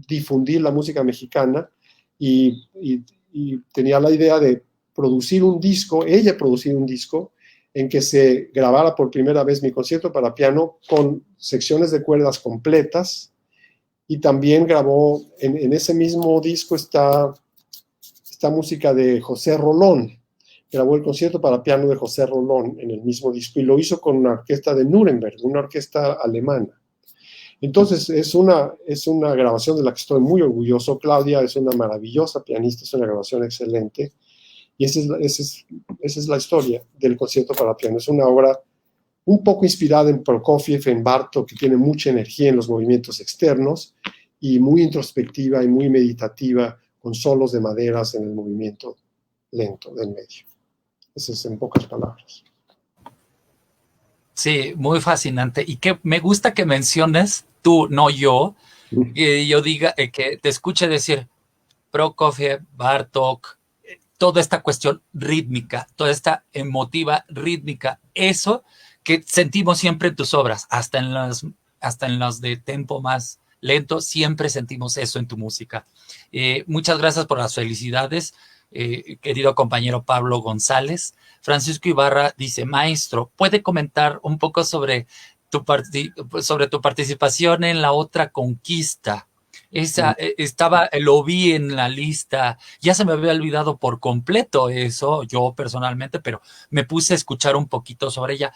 difundir la música mexicana y tenía la idea de producir un disco, ella producir un disco en que se grabara por primera vez mi concierto para piano con secciones de cuerdas completas, y también grabó en ese mismo disco esta música de José Rolón. Grabó el concierto para piano de José Rolón en el mismo disco y lo hizo con una orquesta de Nuremberg, una orquesta alemana. Entonces es una grabación de la que estoy muy orgulloso. Claudia es una maravillosa pianista, es una grabación excelente. Y esa es la historia del concierto para piano. Es una obra un poco inspirada en Prokofiev, en Bartók, que tiene mucha energía en los movimientos externos y muy introspectiva y muy meditativa, con solos de maderas en el movimiento lento del medio. Eso es en pocas palabras. Sí, muy fascinante. Y que me gusta que menciones, tú, no yo, que yo diga, que te escuche decir Prokofiev, Bartók, toda esta cuestión rítmica, toda esta emotiva rítmica, eso que sentimos siempre en tus obras, hasta en las de tempo más lento, siempre sentimos eso en tu música. Muchas gracias por las felicidades, querido compañero Pablo González. Francisco Ibarra dice, maestro, ¿puede comentar un poco sobre tu participación en La Otra Conquista? Lo vi en la lista, ya se me había olvidado por completo eso, yo personalmente, pero me puse a escuchar un poquito sobre ella.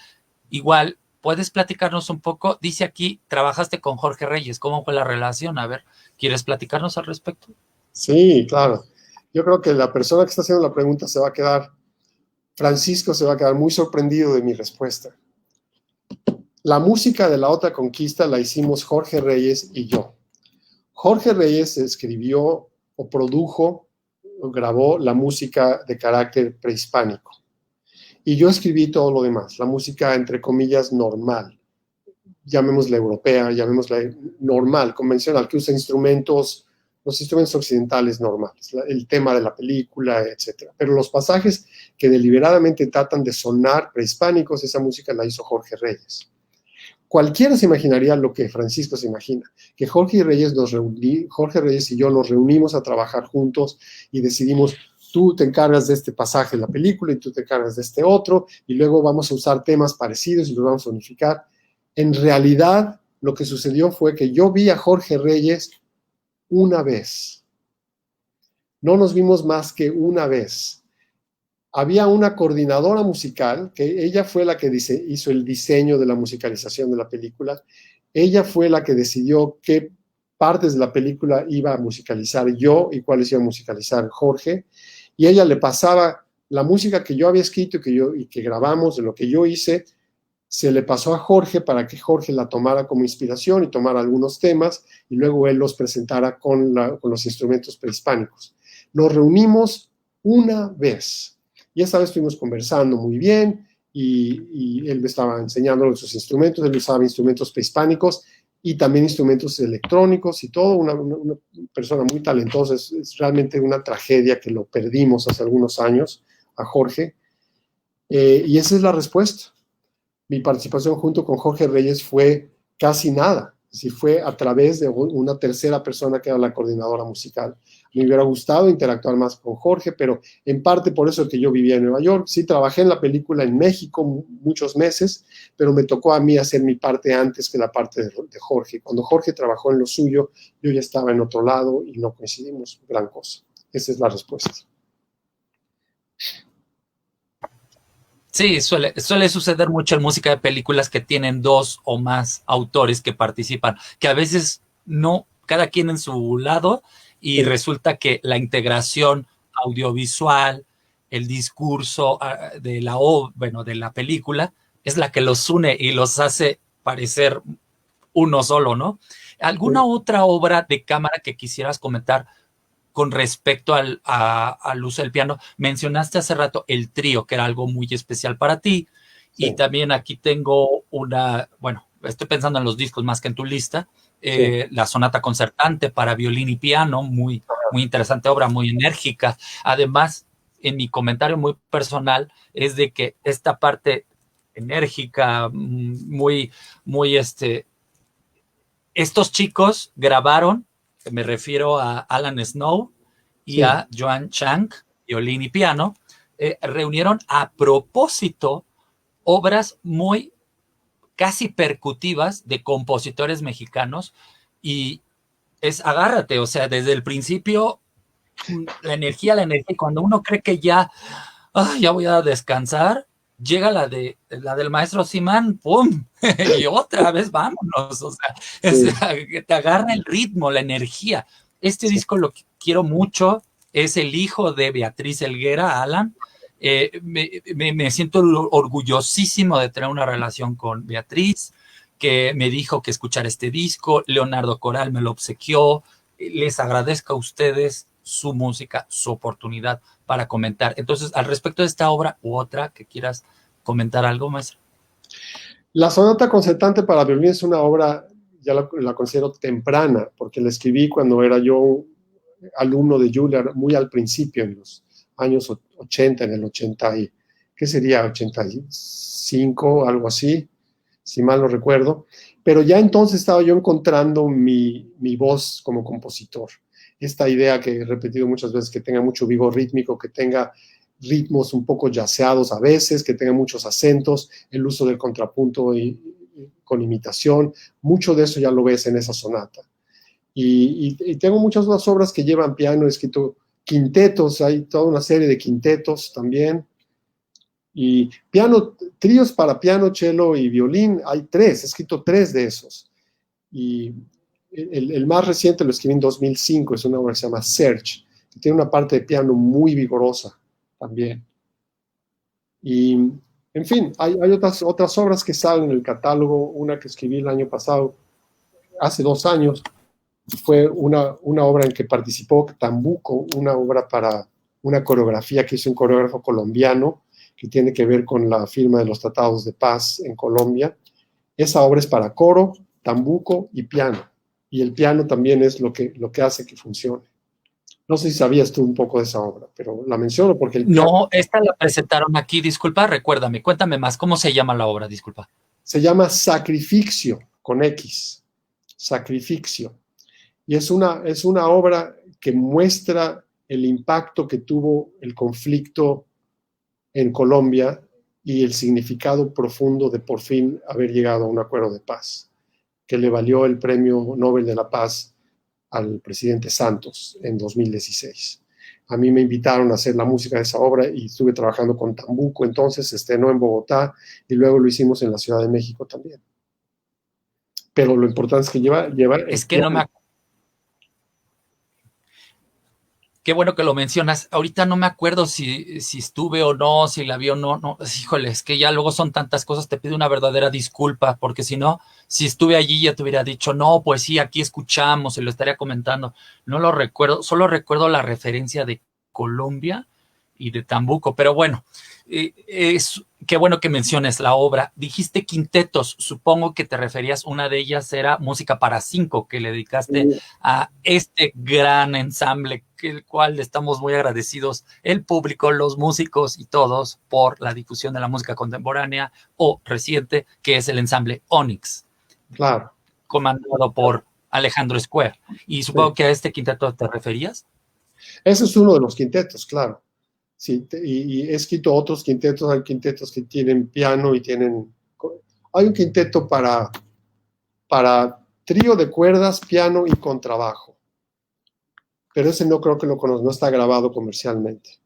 Igual, ¿puedes platicarnos un poco? Dice aquí, trabajaste con Jorge Reyes, ¿cómo fue la relación? A ver, ¿quieres platicarnos al respecto? Sí, claro. Yo creo que la persona que está haciendo la pregunta Francisco se va a quedar muy sorprendido de mi respuesta. La música de La Otra Conquista la hicimos Jorge Reyes y yo. Jorge Reyes escribió o produjo o grabó la música de carácter prehispánico. Y yo escribí todo lo demás, la música entre comillas normal, llamémosla europea, llamémosla normal, convencional, que usa los instrumentos occidentales normales, el tema de la película, etc. Pero los pasajes que deliberadamente tratan de sonar prehispánicos, esa música la hizo Jorge Reyes. Cualquiera se imaginaría lo que Francisco se imagina, que Jorge Reyes y yo nos reunimos a trabajar juntos y decidimos, tú te encargas de este pasaje de la película y tú te encargas de este otro, y luego vamos a usar temas parecidos y los vamos a unificar. En realidad, lo que sucedió fue que yo vi a Jorge Reyes una vez. No nos vimos más que una vez. Había una coordinadora musical, que ella fue la que hizo el diseño de la musicalización de la película. Ella fue la que decidió qué partes de la película iba a musicalizar yo y cuáles iba a musicalizar Jorge. Y ella le pasaba la música que yo había escrito y que grabamos, de lo que yo hice, se le pasó a Jorge para que Jorge la tomara como inspiración y tomara algunos temas y luego él los presentara con los instrumentos prehispánicos. Nos reunimos una vez. Y esta vez estuvimos conversando muy bien y él me estaba enseñando sus instrumentos, él usaba instrumentos prehispánicos y también instrumentos electrónicos y todo, una persona muy talentosa. Es realmente una tragedia que lo perdimos hace algunos años a Jorge. Y esa es la respuesta. Mi participación junto con Jorge Reyes fue casi nada. Si fue a través de una tercera persona que era la coordinadora musical. Me hubiera gustado interactuar más con Jorge, pero en parte por eso que yo vivía en Nueva York. Sí, trabajé en la película en México muchos meses, pero me tocó a mí hacer mi parte antes que la parte de Jorge. Cuando Jorge trabajó en lo suyo, yo ya estaba en otro lado y no coincidimos gran cosa. Esa es la respuesta. Sí, suele suceder mucho en música de películas que tienen dos o más autores que participan, que a veces no, cada quien en su lado, y Sí, resulta que la integración audiovisual, el discurso bueno, de la película, es la que los une y los hace parecer uno solo, ¿no? ¿Alguna sí, otra obra de cámara que quisieras comentar con respecto al uso del piano? Mencionaste hace rato el trío, que era algo muy especial para ti, y sí, también aquí tengo bueno, estoy pensando en los discos más que en tu lista, sí. la sonata concertante para violín y piano, muy interesante obra, muy enérgica. Además, en mi comentario muy personal, es de que esta parte enérgica, muy, estos chicos grabaron, me refiero a Alan Snow y Sí. a Joan Chang, violín y piano, reunieron a propósito obras muy casi percutivas de compositores mexicanos, y agárrate, o sea, desde el principio, la energía, y cuando uno cree que ya voy a descansar, llega la del maestro Simán, ¡pum! Y otra vez vámonos, o sea, Sí, que te agarra el ritmo, la energía. Este sí. disco lo quiero mucho, es el hijo de Beatriz Helguera, Alan. Me siento orgullosísimo de tener una relación con Beatriz, que me dijo que escuchar este disco. Leonardo Coral me lo obsequió. Les agradezco a ustedes su música, su oportunidad para comentar. Entonces, al respecto de esta obra u otra que quieras comentar algo, maestro. La sonata concertante para violín es una obra, ya la considero temprana, porque la escribí cuando era yo alumno de Juilliard, muy al principio, en los años 80, en el 80 y, ¿qué sería? 85, algo así, si mal no recuerdo. Pero ya entonces estaba yo encontrando mi voz como compositor. Esta idea que he repetido muchas veces, que tenga mucho vigor rítmico, que tenga ritmos un poco yaceados a veces, que tenga muchos acentos, el uso del contrapunto con imitación, mucho de eso ya lo ves en esa sonata. Y tengo muchas otras obras que llevan piano, he escrito quintetos, hay toda una serie de quintetos también. Y piano, tríos para piano, cello y violín, hay tres, he escrito tres de esos. Y el más reciente lo escribí en 2005, es una obra que se llama Search, que tiene una parte de piano muy vigorosa también. Y, en fin, hay otras obras que salen en el catálogo, una que escribí el año pasado, hace 2 años, fue una obra en que participó Tambuco, una obra para una coreografía que hizo un coreógrafo colombiano que tiene que ver con la firma de los tratados de paz en Colombia. Esa obra es para coro, tambuco y piano. Y el piano también es lo que hace que funcione. No sé si sabías tú un poco de esa obra, pero la menciono porque el piano No, esta la presentaron aquí, disculpa, recuérdame, cuéntame más, ¿cómo se llama la obra? Disculpa. se llama Sacrificio, con X, Sacrificio. Y es una obra que muestra el impacto que tuvo el conflicto en Colombia y el significado profundo de por fin haber llegado a un acuerdo de paz, que le valió el Premio Nobel de la Paz al presidente Santos en 2016. A mí me invitaron a hacer la música de esa obra y estuve trabajando con Tambuco, entonces se estrenó en Bogotá y luego lo hicimos en la Ciudad de México también. Pero lo importante es que lleva el Es que no piano. me Qué bueno que lo mencionas. Ahorita no me acuerdo si estuve o no, si la vi o no. No, híjole, es que ya luego son tantas cosas. Te pido una verdadera disculpa, porque si no, si estuve allí ya te hubiera dicho, no, pues sí, aquí escuchamos y lo estaría comentando. No lo recuerdo, solo recuerdo la referencia de Colombia y de Tambuco. Pero bueno, qué bueno que menciones la obra. Dijiste quintetos, supongo que te referías, una de ellas era Música para Cinco, que le dedicaste a este gran ensamble, el cual estamos muy agradecidos, el público, los músicos y todos, por la difusión de la música contemporánea o reciente, que es el ensamble Onyx, Claro, comandado por Alejandro Square. Y sí. supongo que a este quinteto te referías. Ese es uno de los quintetos, claro. Sí, y he escrito otros quintetos, hay quintetos que tienen piano y tienen... Hay un quinteto para trío de cuerdas, piano y contrabajo, pero ese no creo que lo conozco, no está grabado comercialmente.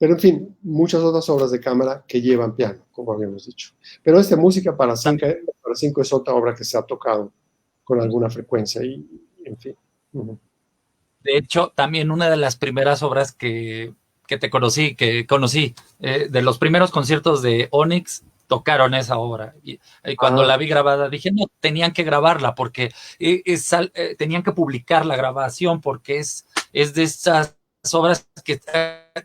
Pero en fin, muchas otras obras de cámara que llevan piano, como habíamos dicho. Pero esta música para cinco es otra obra que se ha tocado con alguna frecuencia y, en fin. Uh-huh. De hecho, también una de las primeras obras que conocí, de los primeros conciertos de Onyx, tocaron esa obra. Y cuando Ah, la vi grabada dije, no, tenían que grabarla porque tenían que publicar la grabación porque es de esas obras que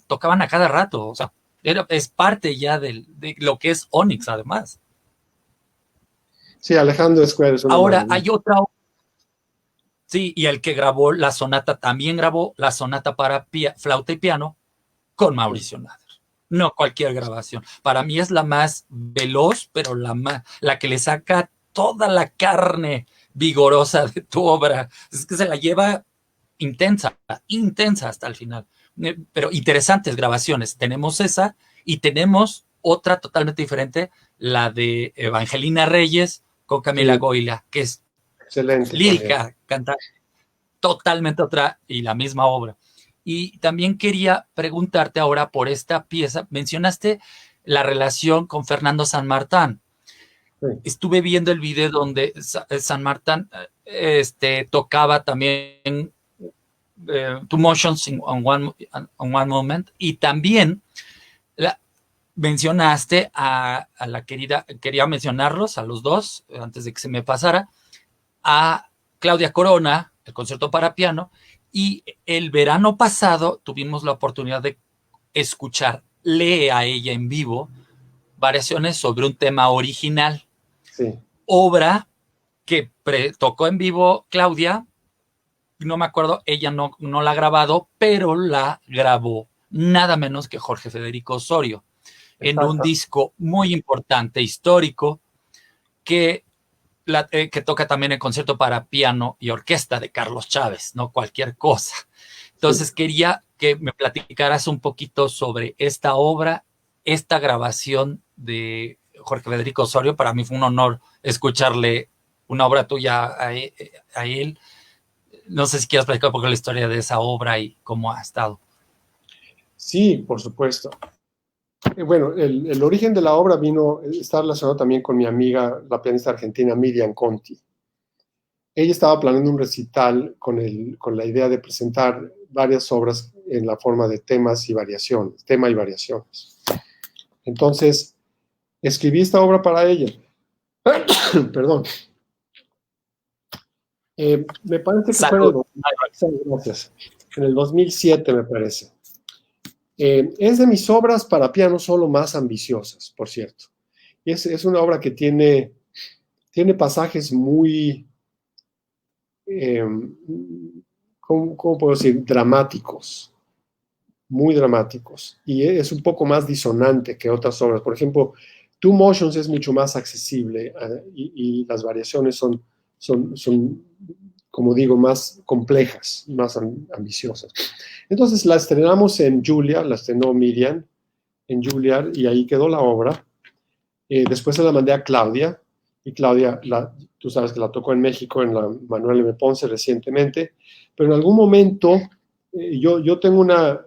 tocaban a cada rato. O sea, es parte ya de lo que es Onyx, además. sí, Alejandro Square es una Ahora maravilla. hay otra. Sí, y el que grabó la sonata también grabó la sonata para flauta y piano con Mauricio Nader. No cualquier grabación. Para mí es la más veloz, pero la que le saca toda la carne vigorosa de tu obra. Es que se la lleva intensa, intensa hasta el final. Pero interesantes grabaciones. Tenemos esa y tenemos otra totalmente diferente, la de Evangelina Reyes con Camila Sí, Goila, que es excelente también. lírica, canta totalmente otra y la misma obra. Y también quería preguntarte ahora por esta pieza. Mencionaste la relación con Fernando San Martín. Sí, Estuve viendo el video donde San Martín tocaba también Two Motions on one Moment y también la, mencionaste a la quería mencionarlos a los dos antes de que se me pasara, a Claudia Corona, el concierto para piano, y el verano pasado tuvimos la oportunidad de escucharle a ella en vivo variaciones sobre un tema original, sí, obra que tocó en vivo Claudia, no me acuerdo, ella no la ha grabado, pero la grabó nada menos que Jorge Federico Osorio en un exacto. disco muy importante, histórico, que toca también el concierto para piano y orquesta de Carlos Chávez, no cualquier cosa. Sí. Entonces quería que me platicaras un poquito sobre esta obra, esta grabación de Jorge Federico Osorio. Para mí fue un honor escucharle una obra tuya a él. No sé si quieres platicar un poco la historia de esa obra y cómo ha estado. Sí, por supuesto. Bueno, el origen de la obra está relacionado también con mi amiga, la pianista argentina Miriam Conti. Ella estaba planeando un recital con la idea de presentar varias obras en la forma de temas y variaciones, tema y variaciones. Entonces, escribí esta obra para ella. Perdón. Me parece que fue en el, Salud. gracias, en el 2007, me parece. Es de mis obras para piano solo más ambiciosas, por cierto. Es una obra que tiene pasajes muy, eh, ¿cómo puedo decir? Dramáticos, muy dramáticos. Y es un poco más disonante que otras obras. Por ejemplo, Two Motions es mucho más accesible y las variaciones son, como digo, más complejas, más ambiciosas. Entonces la estrenamos en Juilliard, la estrenó Miriam en Juilliard y ahí quedó la obra. Después se la mandé a Claudia y Claudia, tú sabes que la tocó en México en la Manuel M. Ponce recientemente, pero en algún momento yo tengo una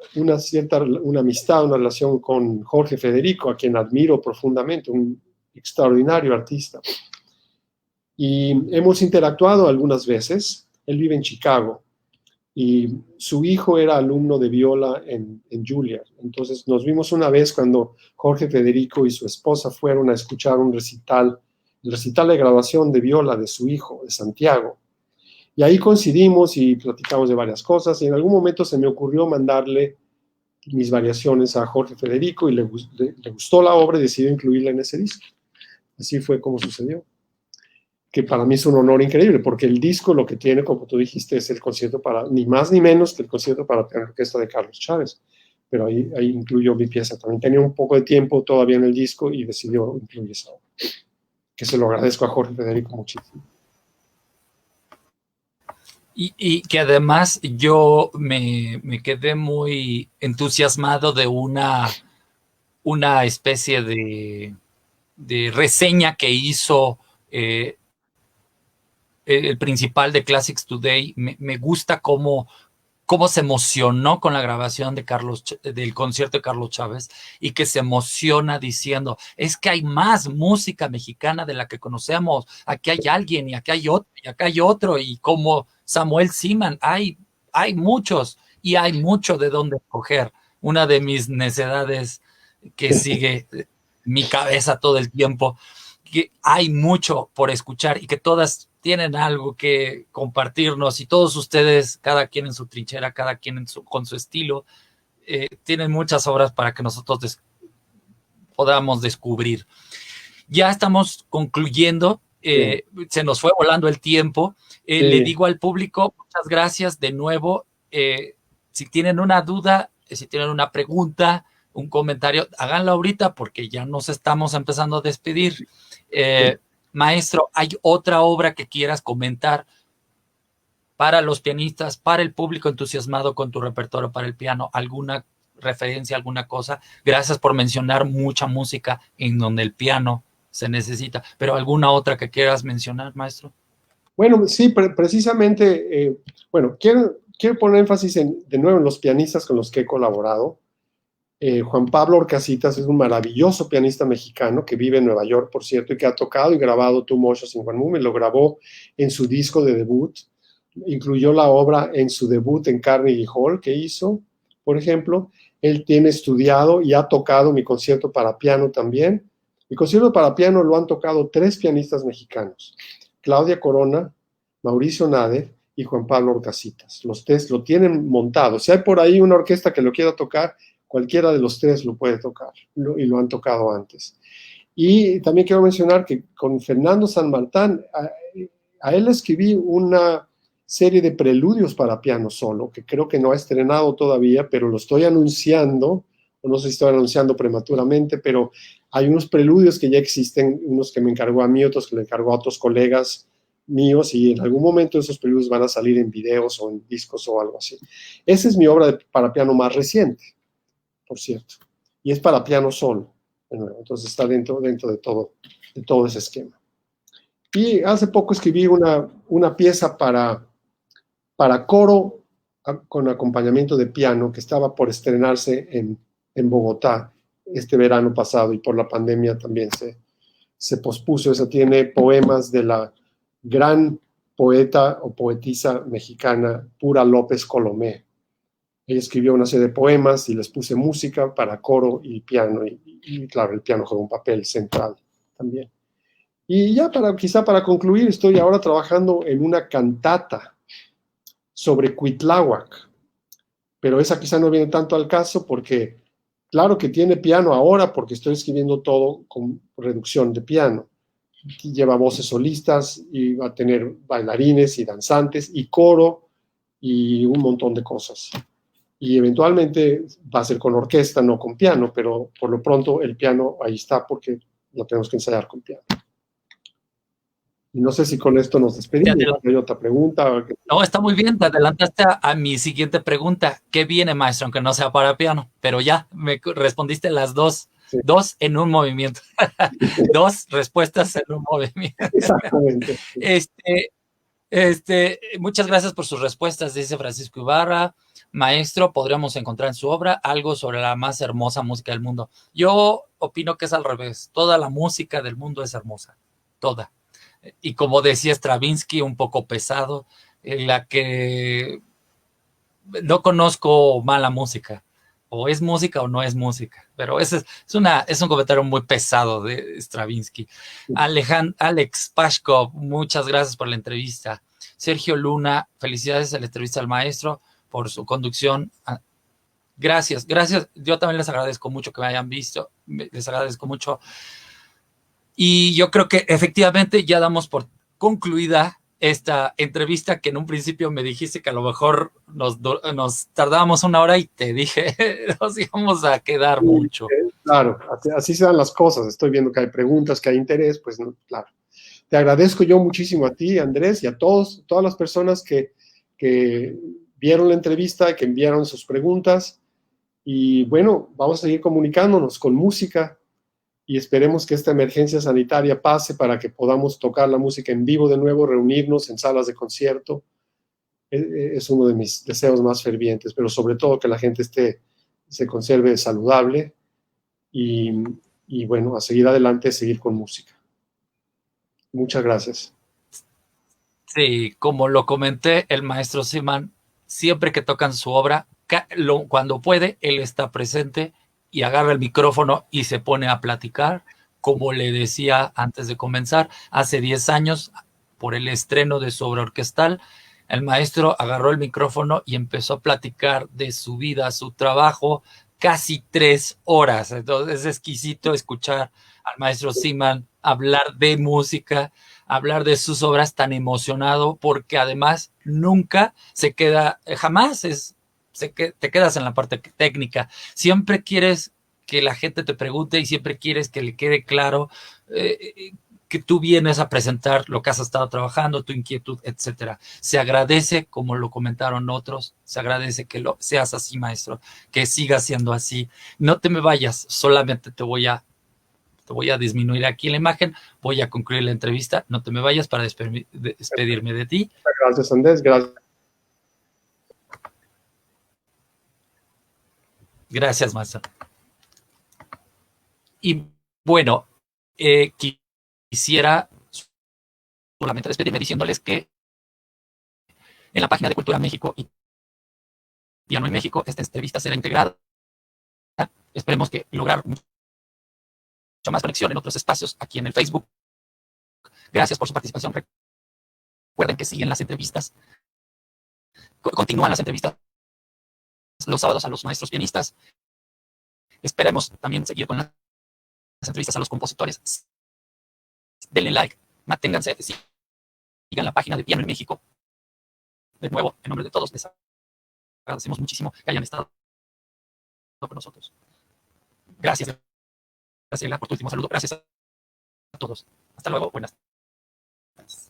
amistad, una relación con Jorge Federico, a quien admiro profundamente, un extraordinario artista. Y hemos interactuado algunas veces. Él vive en Chicago y su hijo era alumno de viola en Juilliard. Entonces nos vimos una vez cuando Jorge Federico y su esposa fueron a escuchar el recital de grabación de viola de su hijo, de Santiago. Y ahí coincidimos y platicamos de varias cosas y en algún momento se me ocurrió mandarle mis variaciones a Jorge Federico y le gustó la obra y decidió incluirla en ese disco. Así fue como sucedió, que para mí es un honor increíble, porque el disco lo que tiene, como tú dijiste, es el concierto para, ni más ni menos que el concierto para piano orquesta de Carlos Chávez, pero ahí incluyó mi pieza. También tenía un poco de tiempo todavía en el disco y decidió incluir esa obra, que se lo agradezco a Jorge Federico muchísimo. Y que además yo me quedé muy entusiasmado de una especie de reseña que hizo el principal de Classics Today. Me gusta cómo cómo se emocionó con la grabación de del concierto de Carlos Chávez y que se emociona diciendo, es que hay más música mexicana de la que conocemos, aquí hay alguien y aquí hay otro y acá hay otro y como Samuel Siman, hay muchos y hay mucho de dónde escoger. Una de mis necedades que sigue mi cabeza todo el tiempo, que hay mucho por escuchar y que todas tienen algo que compartirnos y todos ustedes, cada quien en su trinchera, cada quien con su estilo, tienen muchas obras para que nosotros podamos descubrir. Ya estamos concluyendo, se nos fue volando el tiempo. Le digo al público, muchas gracias de nuevo. Si tienen una duda, si tienen una pregunta, un comentario, háganlo ahorita porque ya nos estamos empezando a despedir. Maestro, ¿hay otra obra que quieras comentar para los pianistas, para el público entusiasmado con tu repertorio para el piano? ¿Alguna referencia, alguna cosa? Gracias por mencionar mucha música en donde el piano se necesita, pero ¿alguna otra que quieras mencionar, maestro? Bueno, sí, precisamente, bueno, quiero poner énfasis de nuevo en los pianistas con los que he colaborado. Juan Pablo Orcasitas es un maravilloso pianista mexicano que vive en Nueva York, por cierto, y que ha tocado y grabado Two Motions in One Movement. Lo grabó en su disco de debut, incluyó la obra en su debut en Carnegie Hall que hizo, por ejemplo. Él tiene estudiado y ha tocado mi concierto para piano también. Mi concierto para piano lo han tocado 3 pianistas mexicanos: Claudia Corona, Mauricio Nader y Juan Pablo Orcasitas. Los 3 lo tienen montado. Si hay por ahí una orquesta que lo quiera tocar, cualquiera de los 3 lo puede tocar, y lo han tocado antes. Y también quiero mencionar que con Fernando San Martín, a él escribí una serie de preludios para piano solo, que creo que no ha estrenado todavía, pero lo estoy anunciando, o no sé si estoy anunciando prematuramente, pero hay unos preludios que ya existen, unos que me encargó a mí, otros que le encargó a otros colegas míos, y en algún momento esos preludios van a salir en videos o en discos o algo así. Esa es mi obra para piano más reciente, por cierto, y es para piano solo, entonces está dentro de todo ese esquema. Y hace poco escribí una pieza para coro con acompañamiento de piano que estaba por estrenarse en Bogotá este verano pasado, y por la pandemia también se pospuso. Esa tiene poemas de la gran poeta o poetisa mexicana Pura López Colomé. Ella escribió una serie de poemas y les puse música para coro y piano, y claro, el piano juega un papel central también. Y ya quizá para concluir, estoy ahora trabajando en una cantata sobre Cuitláhuac, pero esa quizá no viene tanto al caso porque, claro que tiene piano ahora porque estoy escribiendo todo con reducción de piano. Lleva voces solistas y va a tener bailarines y danzantes y coro y un montón de cosas. Y eventualmente va a ser con orquesta, no con piano, pero por lo pronto el piano ahí está porque lo tenemos que ensayar con piano. Y no sé si con esto nos despedimos. ¿Hay otra pregunta? No, está muy bien. Te adelantaste a mi siguiente pregunta. ¿Qué viene, maestro? Aunque no sea para piano, pero ya me respondiste las dos. Sí. 2 en un movimiento. 2 respuestas en un movimiento. Exactamente. Muchas gracias por sus respuestas, dice Francisco Ibarra. Maestro, podríamos encontrar en su obra algo sobre la más hermosa música del mundo. Yo opino que es al revés. Toda la música del mundo es hermosa. Toda. Y como decía Stravinsky, un poco pesado, en la que no conozco mala música. O es música o no es música. Pero ese es un comentario muy pesado de Stravinsky. Alex Pashkov, muchas gracias por la entrevista. Sergio Luna, felicidades a la entrevista al maestro por su conducción. Gracias. Yo también les agradezco mucho que me hayan visto. Les agradezco mucho. Y yo creo que efectivamente ya damos por concluida esta entrevista, que en un principio me dijiste que a lo mejor nos tardábamos 1 hora y te dije, nos íbamos a quedar mucho. Claro, así se dan las cosas. Estoy viendo que hay preguntas, que hay interés, pues claro. Te agradezco yo muchísimo a ti, Andrés, y a todas las personas que vieron la entrevista, que enviaron sus preguntas. Y bueno, vamos a seguir comunicándonos con música. Y esperemos que esta emergencia sanitaria pase para que podamos tocar la música en vivo de nuevo, reunirnos en salas de concierto es uno de mis deseos más fervientes, pero sobre todo que la gente se conserve saludable y, y bueno, a seguir adelante, seguir con música. Muchas gracias. Sí, como lo comenté, el maestro Siman, siempre que tocan su obra, cuando puede, él está presente y agarra el micrófono y se pone a platicar. Como le decía antes de comenzar, hace 10 años, por el estreno de su obra orquestal, el maestro agarró el micrófono y empezó a platicar de su vida, su trabajo, casi 3 horas. Entonces es exquisito escuchar al maestro Siman hablar de música, hablar de sus obras tan emocionado, porque además nunca se queda, jamás te quedas en la parte técnica. Siempre quieres que la gente te pregunte y siempre quieres que le quede claro que tú vienes a presentar lo que has estado trabajando, tu inquietud, etcétera. Se agradece, como lo comentaron otros, se agradece que lo seas así, maestro, que sigas siendo así. No te me vayas, solamente te voy a disminuir aquí la imagen, voy a concluir la entrevista, no te me vayas para despedirme de ti. Gracias, Andrés. Gracias. Gracias, maestro. Y bueno, quisiera solamente despedirme diciéndoles que en la página de Cultura México y Piano en México, esta entrevista será integrada. Esperemos que lograr mucha más conexión en otros espacios aquí en el Facebook. Gracias por su participación. Recuerden que siguen las entrevistas, continúan las entrevistas los sábados a los maestros pianistas. Esperemos también seguir con las entrevistas a los compositores. Denle like, manténganse, sigan la página de Piano en México. De nuevo, en nombre de todos, les agradecemos muchísimo que hayan estado con nosotros. Gracias, Graciela, por tu último saludo. Gracias a todos. Hasta luego. Buenas tardes.